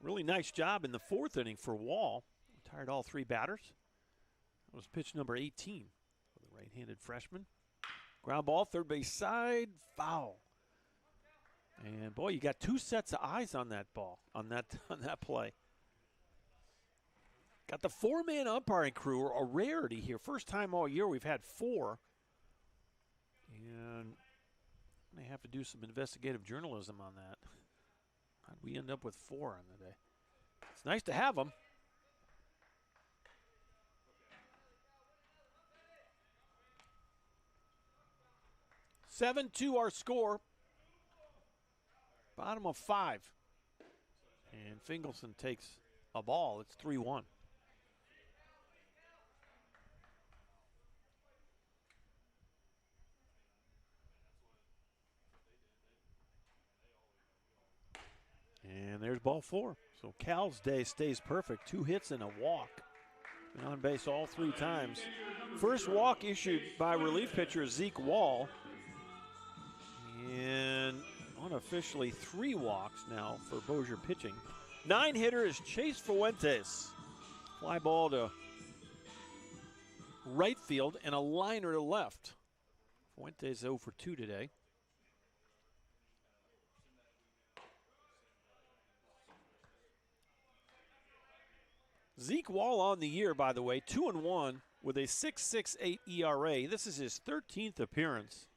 Really nice job in the 4th inning for Wall. Retired all 3 batters. That was pitch number 18 for the right-handed freshman. Ground ball, third base side, foul. And boy, you got 2 sets of eyes on that ball, on that play. Got the 4-man umpiring crew, a rarity here. First time all year we've had 4. And may have to do some investigative journalism on that. How'd we end up with 4 on the day? It's nice to have them. Seven 2 our score. Bottom of 5. And Fingelson takes a ball. It's 3-1. And there's ball 4. So Cal's day stays perfect. 2 hits and a walk. Been on base all 3 times. First walk issued by relief pitcher Zeke Wall. And unofficially 3 walks now for Bossier pitching. 9-hitter is Chase Fuentes. Fly ball to right field and a liner to left. Fuentes 0 for 2 today. Zeke Wall on the year, by the way, 2-1 with a 6.68 ERA. This is his 13th appearance.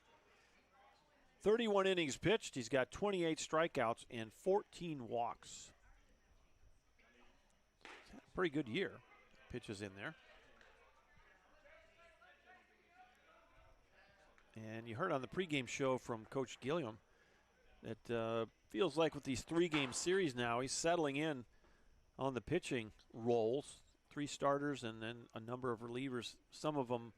31 innings pitched. He's got 28 strikeouts and 14 walks. He's had a pretty good year. Pitches in there. And you heard on the pregame show from Coach Gilliam that feels like with these 3-game series now, he's settling in on the pitching roles. 3 starters and then a number of relievers. Some of them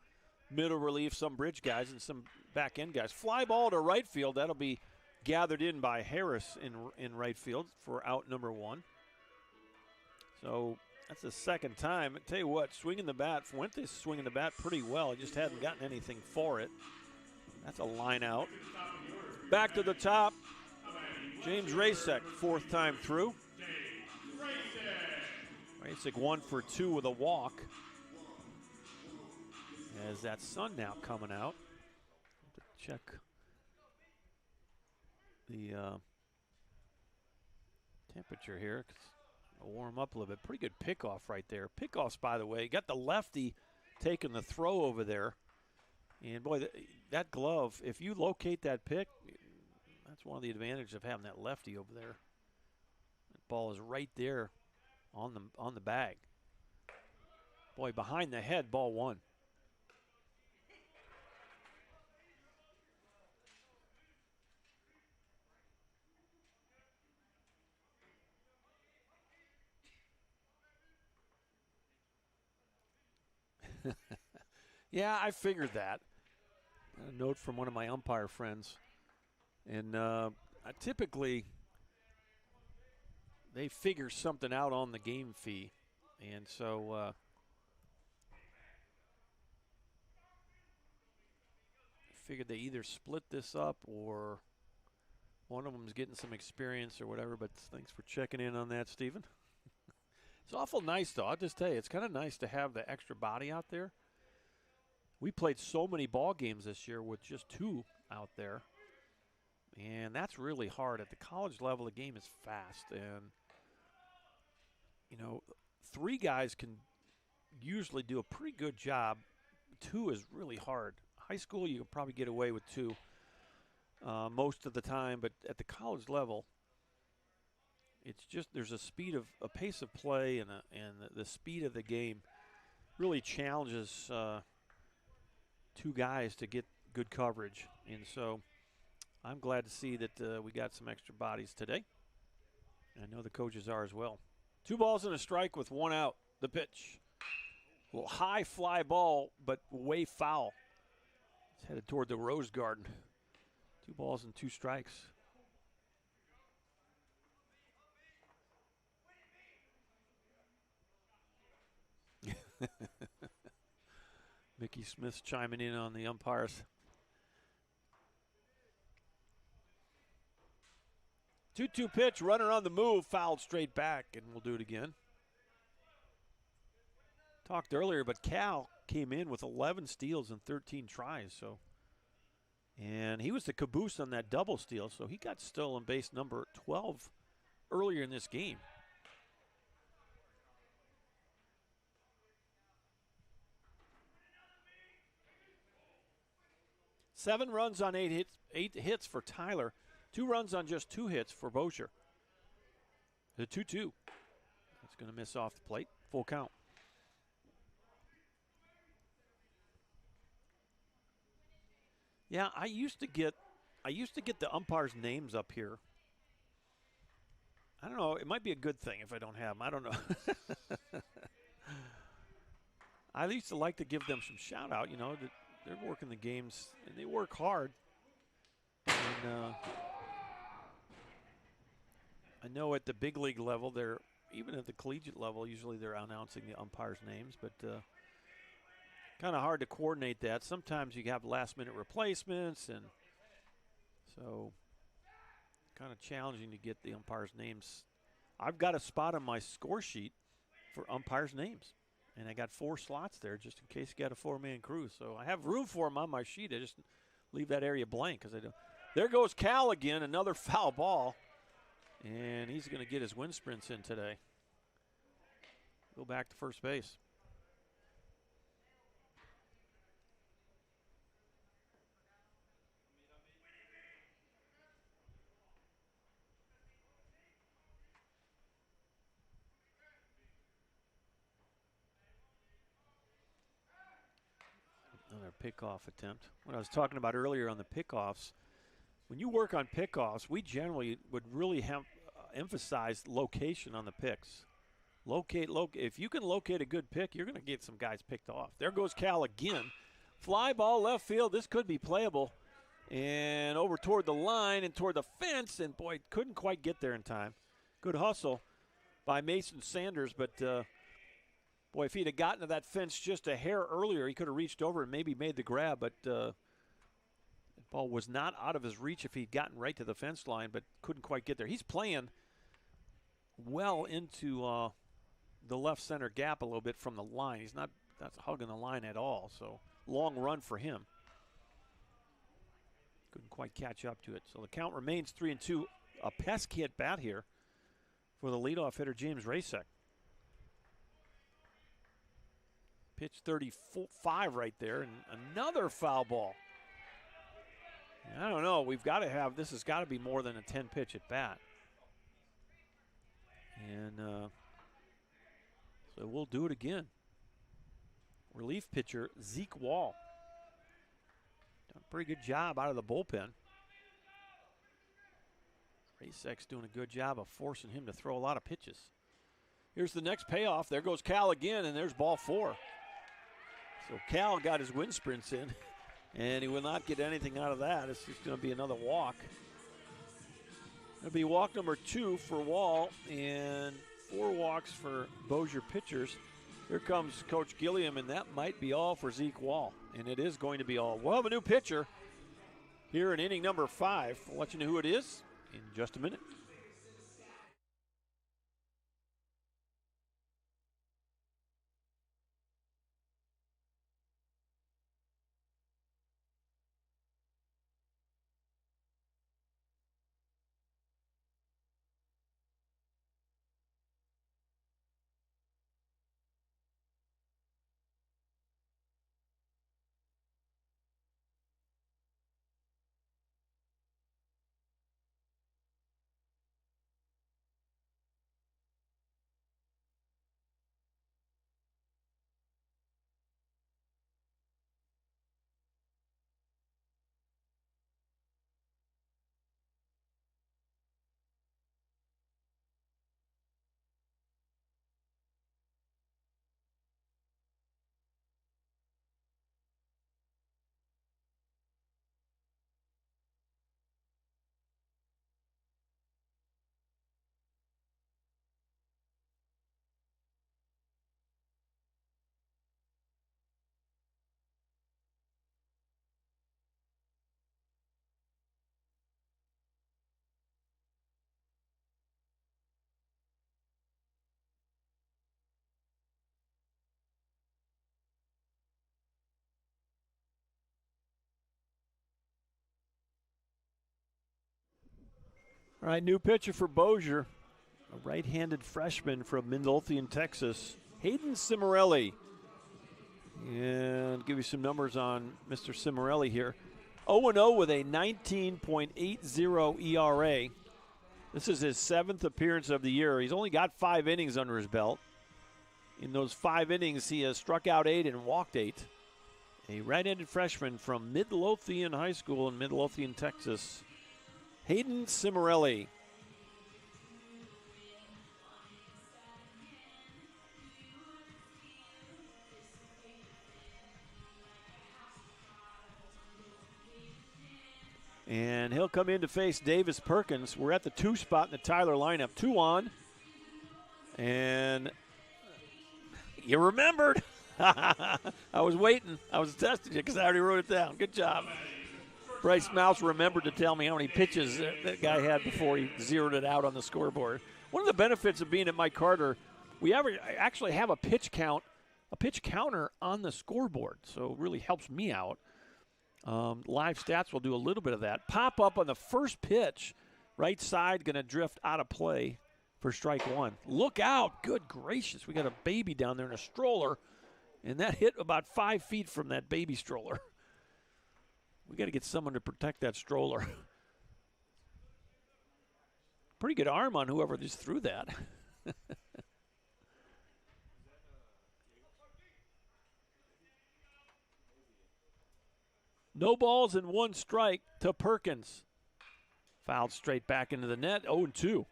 middle relief, some bridge guys, and some back-end guys. Fly ball to right field. That'll be gathered in by Harris in right field for out number 1. So that's the second time. I tell you what, swinging the bat, Fuentes swinging the bat pretty well. He just hadn't gotten anything for it. That's a line out. Back to the top. James Rasek, 4th time through. Rasek 1 for 2 with a walk. As that sun now coming out. Check the temperature here. It'll warm up a little bit. Pretty good pickoff right there. Pickoffs, by the way, got the lefty taking the throw over there. And boy, that glove, if you locate that pick, that's one of the advantages of having that lefty over there. That ball is right there on the bag. Boy, behind the head, ball 1. Yeah, I figured that. A note from one of my umpire friends. And typically, they figure something out on the game fee. And so figured they either split this up or one of them's getting some experience or whatever. But thanks for checking in on that, Stephen. It's awful nice, though. I'll just tell you, it's kind of nice to have the extra body out there. We played so many ball games this year with just 2 out there. And that's really hard. At the college level, the game is fast. And, you know, 3 guys can usually do a pretty good job. 2 is really hard. High school, you can probably get away with 2 most of the time. But at the college level, it's just there's a pace of play and the speed of the game really challenges 2 guys to get good coverage. And so I'm glad to see that we got some extra bodies today. I know the coaches are as well. 2 balls and a strike with 1 out. The pitch. A little high fly ball, but way foul. It's headed toward the Rose Garden. 2 balls and 2 strikes. Mickey Smith's chiming in on the umpires. 2-2 pitch, runner on the move, fouled straight back, and we'll do it again. Talked earlier, but Cal came in with 11 steals and 13 tries, and he was the caboose on that double steal, so he got stolen base number 12 earlier in this game. Seven runs on eight hits for Tyler. 2 runs on just 2 hits for Bossier. The 2-2. That's going to miss off the plate. Full count. Yeah, I used to get the umpires' names up here. I don't know. It might be a good thing if I don't have them. I don't know. I used to like to give them some shout out. You know, they're working the games and they work hard. And I know at the big league level, even at the collegiate level, usually they're announcing the umpires' names, but kind of hard to coordinate that. Sometimes you have last-minute replacements, and so kind of challenging to get the umpires' names. I've got a spot on my score sheet for umpires' names, and I got 4 slots there just in case you got a 4-man crew. So I have room for them on my sheet. I just leave that area blank because I don't. There goes Cal again, another foul ball, and he's going to get his wind sprints in today. Go back to first base. Another pickoff attempt. What I was talking about earlier on the pickoffs, when you work on pickoffs, we generally would really have emphasize location on the picks. If you can locate a good pick, you're going to get some guys picked off. There goes Cal again. Fly ball left field. This could be playable. And over toward the line and toward the fence, and boy, couldn't quite get there in time. Good hustle by Mason Sanders, but boy, if he'd have gotten to that fence just a hair earlier, he could have reached over and maybe made the grab, but the ball was not out of his reach if he'd gotten right to the fence line, but couldn't quite get there. He's playing well into the left center gap a little bit from the line. He's not hugging the line at all, so long run for him. Couldn't quite catch up to it. So the count remains 3-2. A pesky at bat here for the leadoff hitter, James Rasek. Pitch 35 right there, and another foul ball. I don't know. This has got to be more than a 10-pitch at bat. And so we'll do it again. Relief pitcher, Zeke Wall. Done a pretty good job out of the bullpen. Rasek's doing a good job of forcing him to throw a lot of pitches. Here's the next payoff. There goes Cal again, and there's ball 4. So Cal got his wind sprints in, and he will not get anything out of that. It's just going to be another walk. It'll be walk number 2 for Wall, and 4 walks for Bossier pitchers. Here comes Coach Gilliam, and that might be all for Zeke Wall, and it is going to be all. We'll have a new pitcher here in inning number 5. I'll let you know who it is in just a minute. All right, new pitcher for Bossier, a right-handed freshman from Midlothian, Texas, Hayden Cimarelli. And give you some numbers on Mr. Cimarelli here. 0-0 with a 19.80 ERA. This is his 7th appearance of the year. He's only got 5 innings under his belt. In those 5 innings, he has struck out 8 and walked 8. A right-handed freshman from Midlothian High School in Midlothian, Texas, Hayden Cimarelli. And he'll come in to face Davis Perkins. We're at the 2 spot in the Tyler lineup. 2 on. And you remembered. I was waiting. I was testing you because I already wrote it down. Good job. Bryce Mouse remembered to tell me how many pitches that guy had before he zeroed it out on the scoreboard. One of the benefits of being at Mike Carter, we actually have a pitch counter on the scoreboard. So it really helps me out. Live stats will do a little bit of that. Pop up on the first pitch. Right side going to drift out of play for strike 1. Look out. Good gracious. We got a baby down there in a stroller. And that hit about 5 feet from that baby stroller. We got to get someone to protect that stroller. Pretty good arm on whoever just threw that. No balls and 1 strike to Perkins. Fouled straight back into the net, 0-2.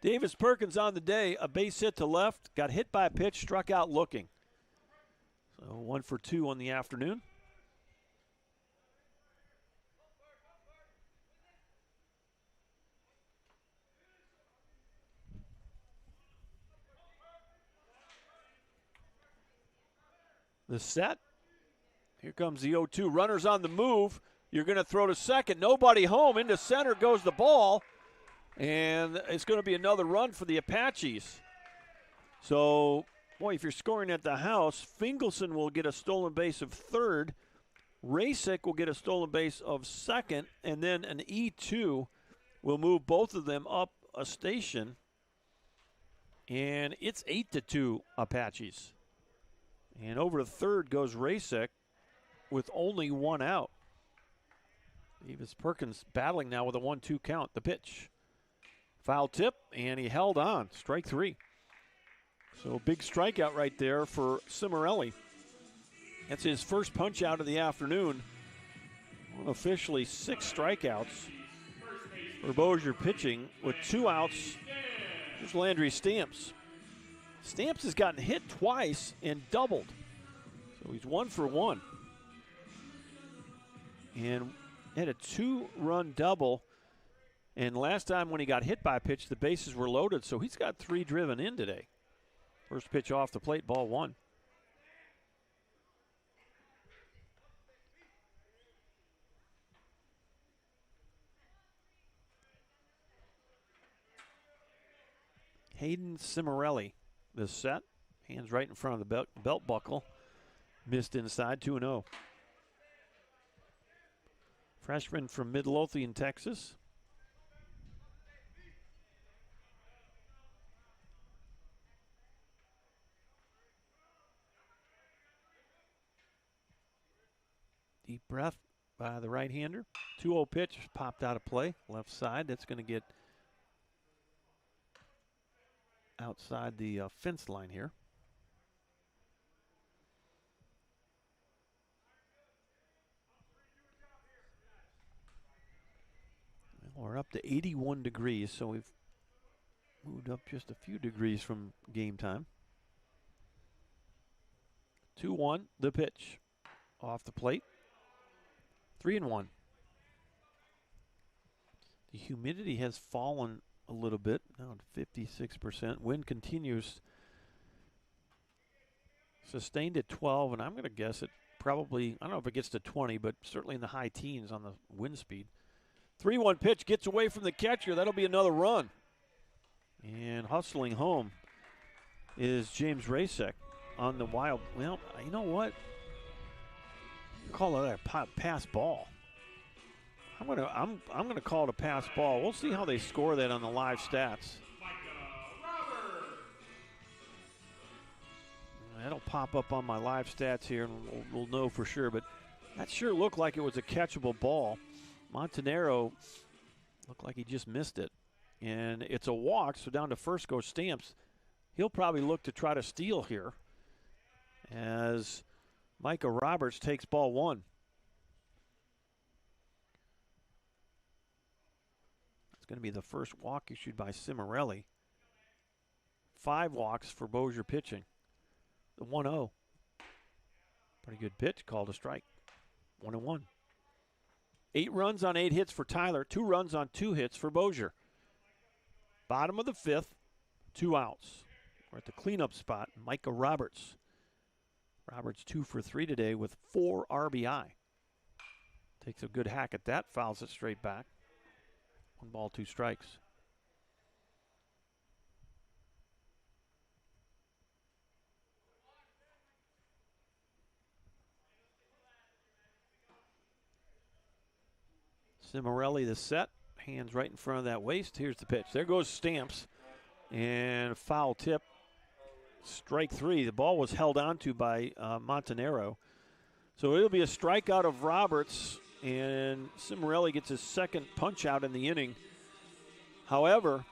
Davis Perkins on the day, a base hit to left, got hit by a pitch, struck out looking. So 1 for 2 on the afternoon. The set. Here comes the 0-2. Runners on the move. You're going to throw to second. Nobody home. Into center goes the ball. And it's going to be another run for the Apaches. So, boy, if you're scoring at the house, Fingelson will get a stolen base of third. Rasick will get a stolen base of second. And then an E2 will move both of them up a station. And it's 8-2 Apaches. And over to third goes Rasick with only 1 out. Davis Perkins battling now with a 1-2 count. The pitch. Foul tip, and he held on. Strike 3. So big strikeout right there for Cimarelli. That's his first punch out of the afternoon. Officially 6 strikeouts for Bossier pitching with 2 outs. There's Landry Stamps. Stamps has gotten hit twice and doubled. So he's 1 for 1. And had a 2-run double. And last time when he got hit by a pitch, the bases were loaded. So he's got 3 driven in today. First pitch off the plate, ball 1. Hayden Cimarelli, the set. Hands right in front of the belt buckle. Missed inside, 2-0. Freshman from Midlothian, Texas. Deep breath by the right-hander. 2-0 pitch popped out of play. Left side, that's going to get outside the fence line here. We're up to 81 degrees, so we've moved up just a few degrees from game time. 2-1, the pitch. Off the plate. 3-1. The humidity has fallen a little bit, now to 56%. Wind continues. Sustained at 12, and I'm going to guess it probably, I don't know if it gets to 20, but certainly in the high teens on the wind speed. 3-1 pitch gets away from the catcher. That'll be another run. And hustling home is James Rasick on the wild. Well, you know what? Call it a pass ball. I'm gonna call it a pass ball. We'll see how they score that on the live stats. That'll pop up on my live stats here, and we'll know for sure. But that sure looked like it was a catchable ball. Montanaro looked like he just missed it. And it's a walk, so down to first goes Stamps. He'll probably look to try to steal here as Micah Roberts takes ball one. It's going to be the first walk issued by Cimarelli. 5 walks for Bossier pitching. The 1-0. Pretty good pitch, called a strike. 1-1. 8 runs on 8 hits for Tyler. 2 runs on 2 hits for Bossier. Bottom of the 5th, 2 outs. We're at the cleanup spot. Micah Roberts. Roberts 2 for 3 today with 4 RBI. Takes a good hack at that, fouls it straight back. 1 ball, 2 strikes. Cimarelli the set, hands right in front of that waist. Here's the pitch. There goes Stamps, and foul tip, strike 3. The ball was held onto by Montanaro. So it'll be a strikeout of Roberts, and Cimarelli gets his second punch out in the inning. However,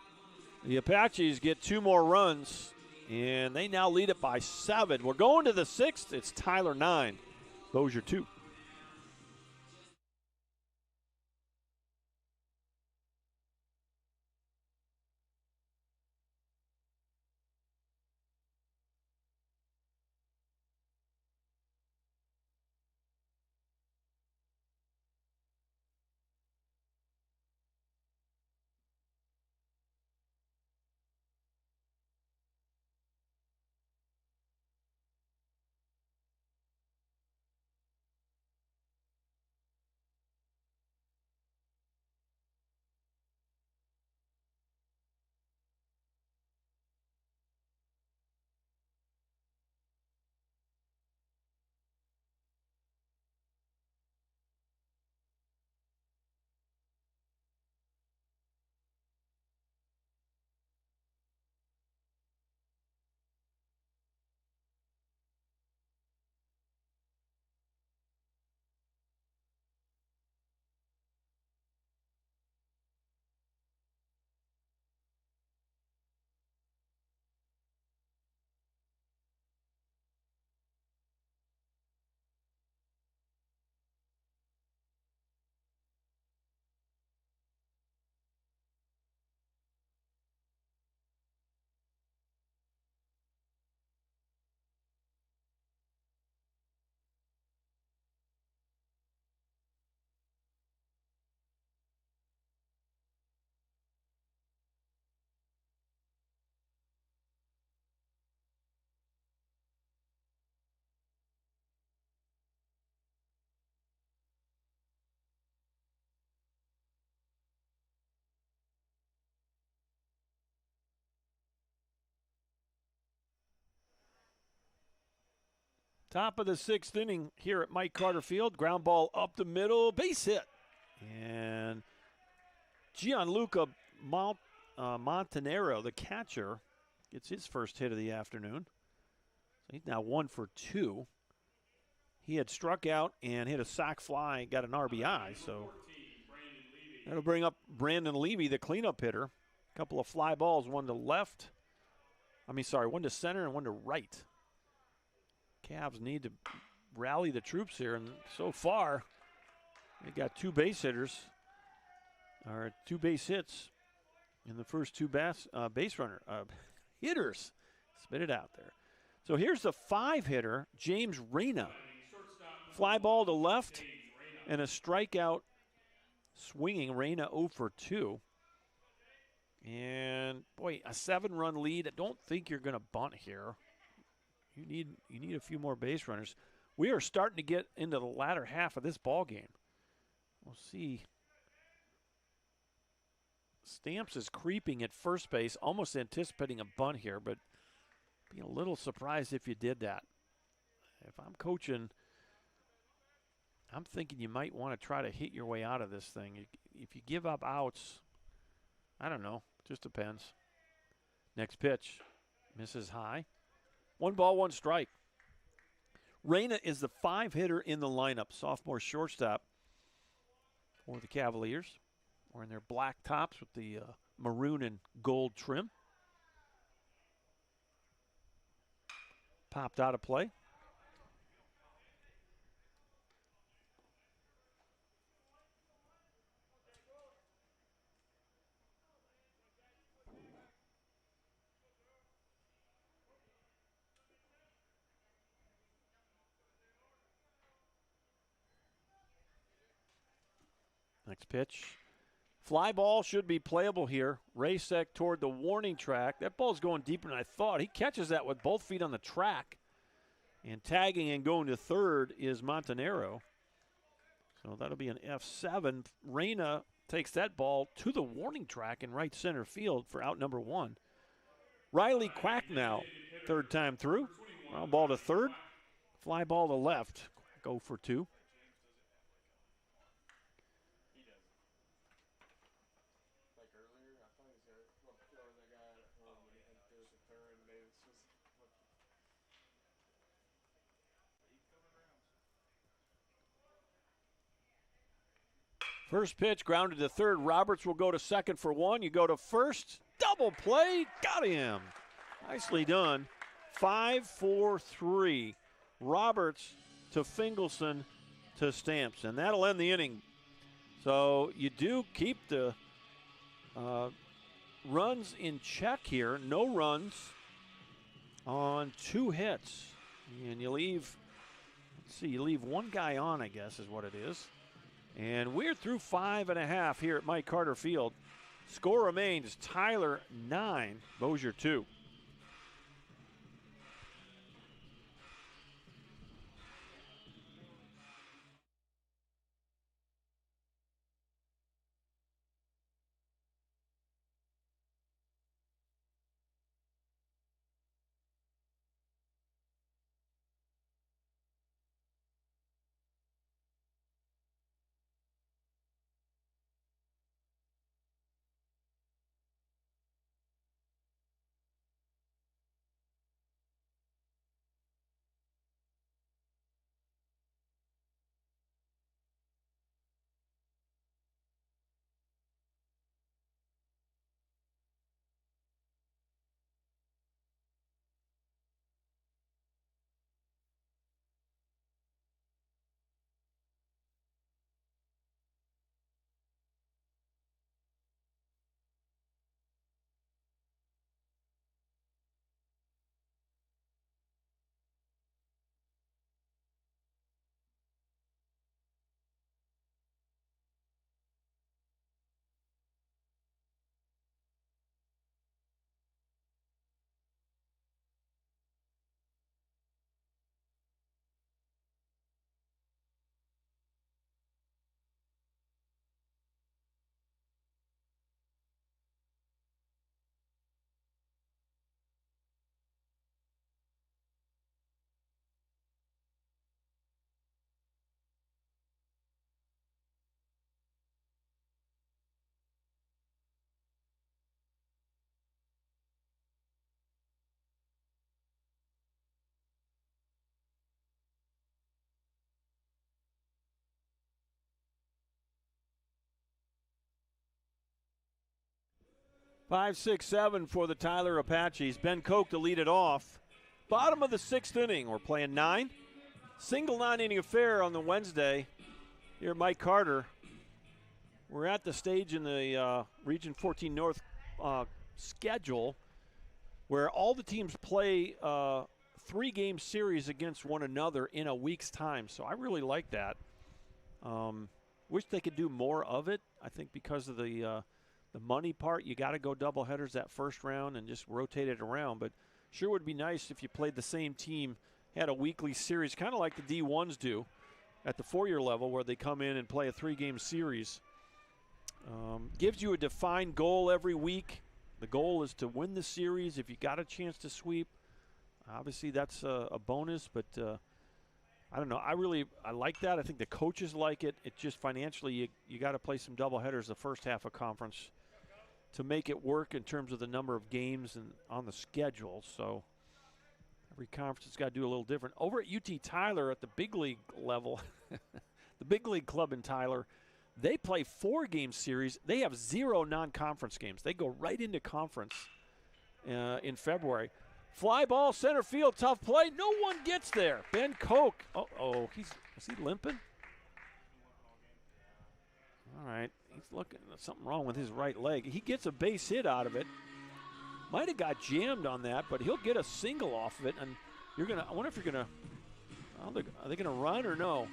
the Apaches get 2 more runs, and they now lead it by 7. We're going to the 6th. It's Tyler 9, Bossier 2. Top of the 6th inning here at Mike Carter Field. Ground ball up the middle, base hit. And Gianluca Montanaro, the catcher, gets his first hit of the afternoon. So he's now 1 for 2. He had struck out and hit a sac fly, got an RBI. So that'll bring up Brandon Levy, the cleanup hitter. A couple of fly balls, one to center and one to right. Cavs need to rally the troops here, and so far they got 2 base hits in the first 2 hitters. Spit it out there. So here's the 5-hitter, James Reyna. Fly ball to left and a strikeout swinging. Reyna 0 for 2. And boy, a 7-run lead. I don't think you're going to bunt here. You need a few more base runners. We are starting to get into the latter half of this ball game. We'll see. Stamps is creeping at first base, almost anticipating a bunt here, but be a little surprised if you did that. If I'm coaching I'm thinking you might want to try to hit your way out of this thing. If you give up outs, I don't know. Just depends. Next pitch. Misses high. 1 ball, 1 strike. Reyna is the 5-hitter in the lineup. Sophomore shortstop for the Cavaliers. Wearing their black tops with the maroon and gold trim. Popped out of play. Next pitch. Fly ball should be playable here. Rasek toward the warning track. That ball's going deeper than I thought. He catches that with both feet on the track. And tagging and going to third is Montanero. So that'll be an F7. Reyna takes that ball to the warning track in right center field for out number 1. Riley Quack now, 3rd time through. Ground ball to third. Fly ball to left. Go for 2. First pitch grounded to third. Roberts will go to second for 1. You go to first. Double play. Got him. Nicely done. 5-4-3. Roberts to Fingelson to Stamps. And that'll end the inning. So you do keep the runs in check here. No runs on 2 hits. And you leave, let's see, you leave 1 guy on, I guess is what it is. And we're through 5.5 here at Mike Carter Field. Score remains Tyler 9, Bossier 2. Five, 6, 7 for the Tyler Apaches. Ben Koch to lead it off. Bottom of the 6th inning. We're playing 9. Single 9-inning affair on the Wednesday here at Mike Carter. We're at the stage in the Region 14 North schedule where all the teams play 3-game series against one another in a week's time. So I really like that. Wish they could do more of it. I think because of the money part, you got to go doubleheaders that first round and just rotate it around. But sure would be nice if you played the same team, had a weekly series, kind of like the D1s do at the 4-year level where they come in and play a 3-game series. Gives you a defined goal every week. The goal is to win the series. If you got a chance to sweep, obviously that's a bonus, but I don't know. I like that. I think the coaches like it. It just financially, you got to play some doubleheaders the first half of conference to make it work in terms of the number of games and on the schedule. So every conference has got to do a little different. Over at UT Tyler at the big league level, the big league club in Tyler, they play 4-game series. They have 0 non-conference games. They go right into conference in February. Fly ball, center field, tough play. No one gets there. Ben Koch. Is he limping? All right, he's looking. Something wrong with his right leg. He gets a base hit out of it. Might have got jammed on that, but he'll get a single off of it. And I wonder if you're gonna. Are they gonna run or no?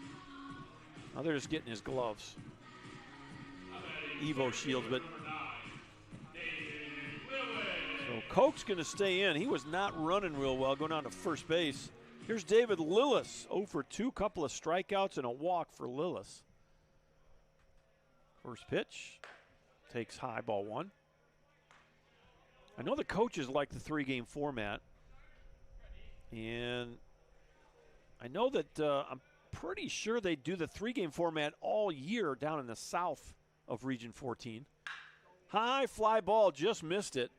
Oh, they're just getting his gloves. Evo shields, but. So Koch's going to stay in. He was not running real well going on to first base. Here's David Lillis, 0 for 2, couple of strikeouts and a walk for Lillis. First pitch, takes high, ball 1. I know the coaches like the 3-game format. And I know that I'm pretty sure they do the 3-game format all year down in the south of Region 14. High fly ball, just missed it.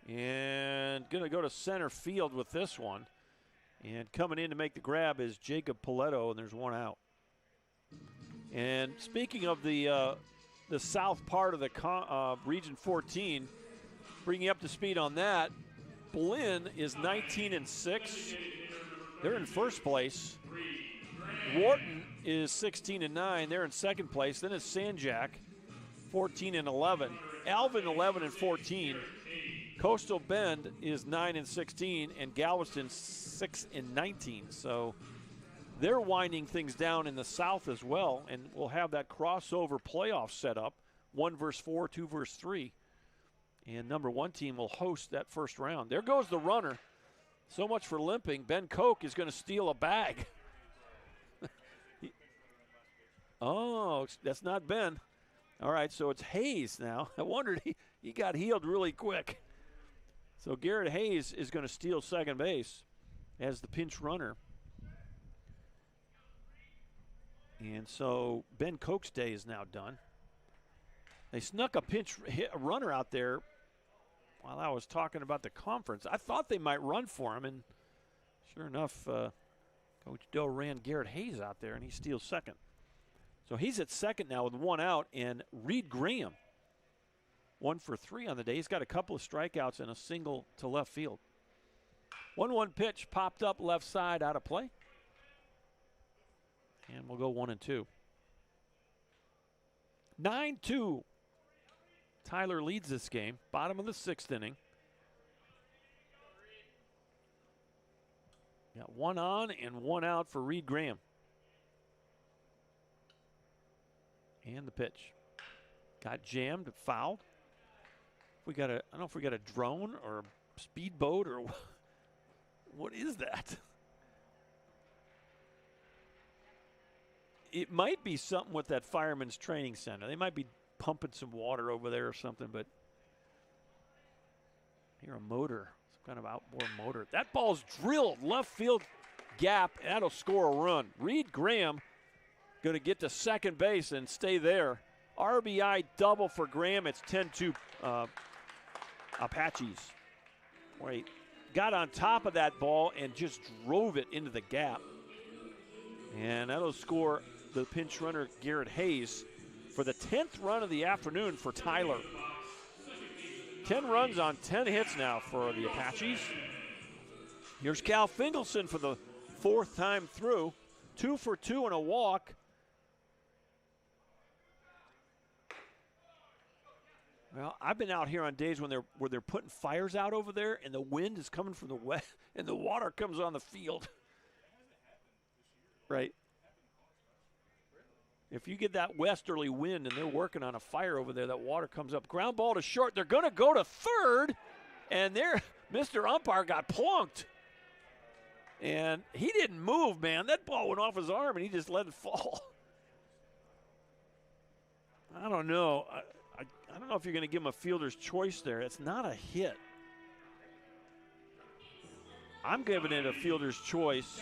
And going to go to center field with this one. And coming in to make the grab is Jacob Paletto, and there's one out. And speaking of the south part of the Region 14, bringing you up to speed on that, Blinn is 19-6. They're in first place. Wharton is 16-9. They're in second place. Then it's Sanjak, 14-11. Alvin, 11-14. Coastal Bend is 9-16, and Galveston 6-19. So they're winding things down in the south as well, and we'll have that crossover playoff set up, 1 versus 4, 2 versus 3. And number 1 team will host that first round. There goes the runner. So much for limping. Ben Koch is going to steal a bag. Oh, that's not Ben. All right, so it's Hayes now. I wondered he got healed really quick. So Garrett Hayes is going to steal second base as the pinch runner. And so Ben Koch's day is now done. They snuck a runner out there while I was talking about the conference. I thought they might run for him, and sure enough, Coach Doe ran Garrett Hayes out there, and he steals second. So he's at second now with 1 out, and Reed Graham, 1 for 3 on the day. He's got a couple of strikeouts and a single to left field. 1-1 pitch popped up left side, out of play. And we'll go 1-2. 9-2. Tyler leads this game. Bottom of the 6th inning. Got 1 on and 1 out for Reed Graham. And the pitch. Got jammed, fouled. I don't know if we got a drone or a speedboat or what is that? It might be something with that fireman's training center. They might be pumping some water over there or something, but here a motor, some kind of outboard motor. That ball's drilled left field gap. That'll score a run. Reed Graham going to get to second base and stay there. RBI double for Graham. It's 10-2 Apaches. Wait, got on top of that ball and just drove it into the gap. And that'll score the pinch runner Garrett Hayes for the 10th run of the afternoon for Tyler. 10 runs on 10 hits now for the Apaches. Here's Cal Fingelson for the 4th time through. 2 for 2 and a walk. Well, I've been out here on days when they're putting fires out over there, and the wind is coming from the west, and the water comes on the field. Right. If you get that westerly wind and they're working on a fire over there, that water comes up. Ground ball to short. They're going to go to third, and there, Mr. Umpire got plunked. And he didn't move, man. That ball went off his arm, and he just let it fall. I don't know. I don't know if you're going to give him a fielder's choice there. It's not a hit. I'm giving it a fielder's choice.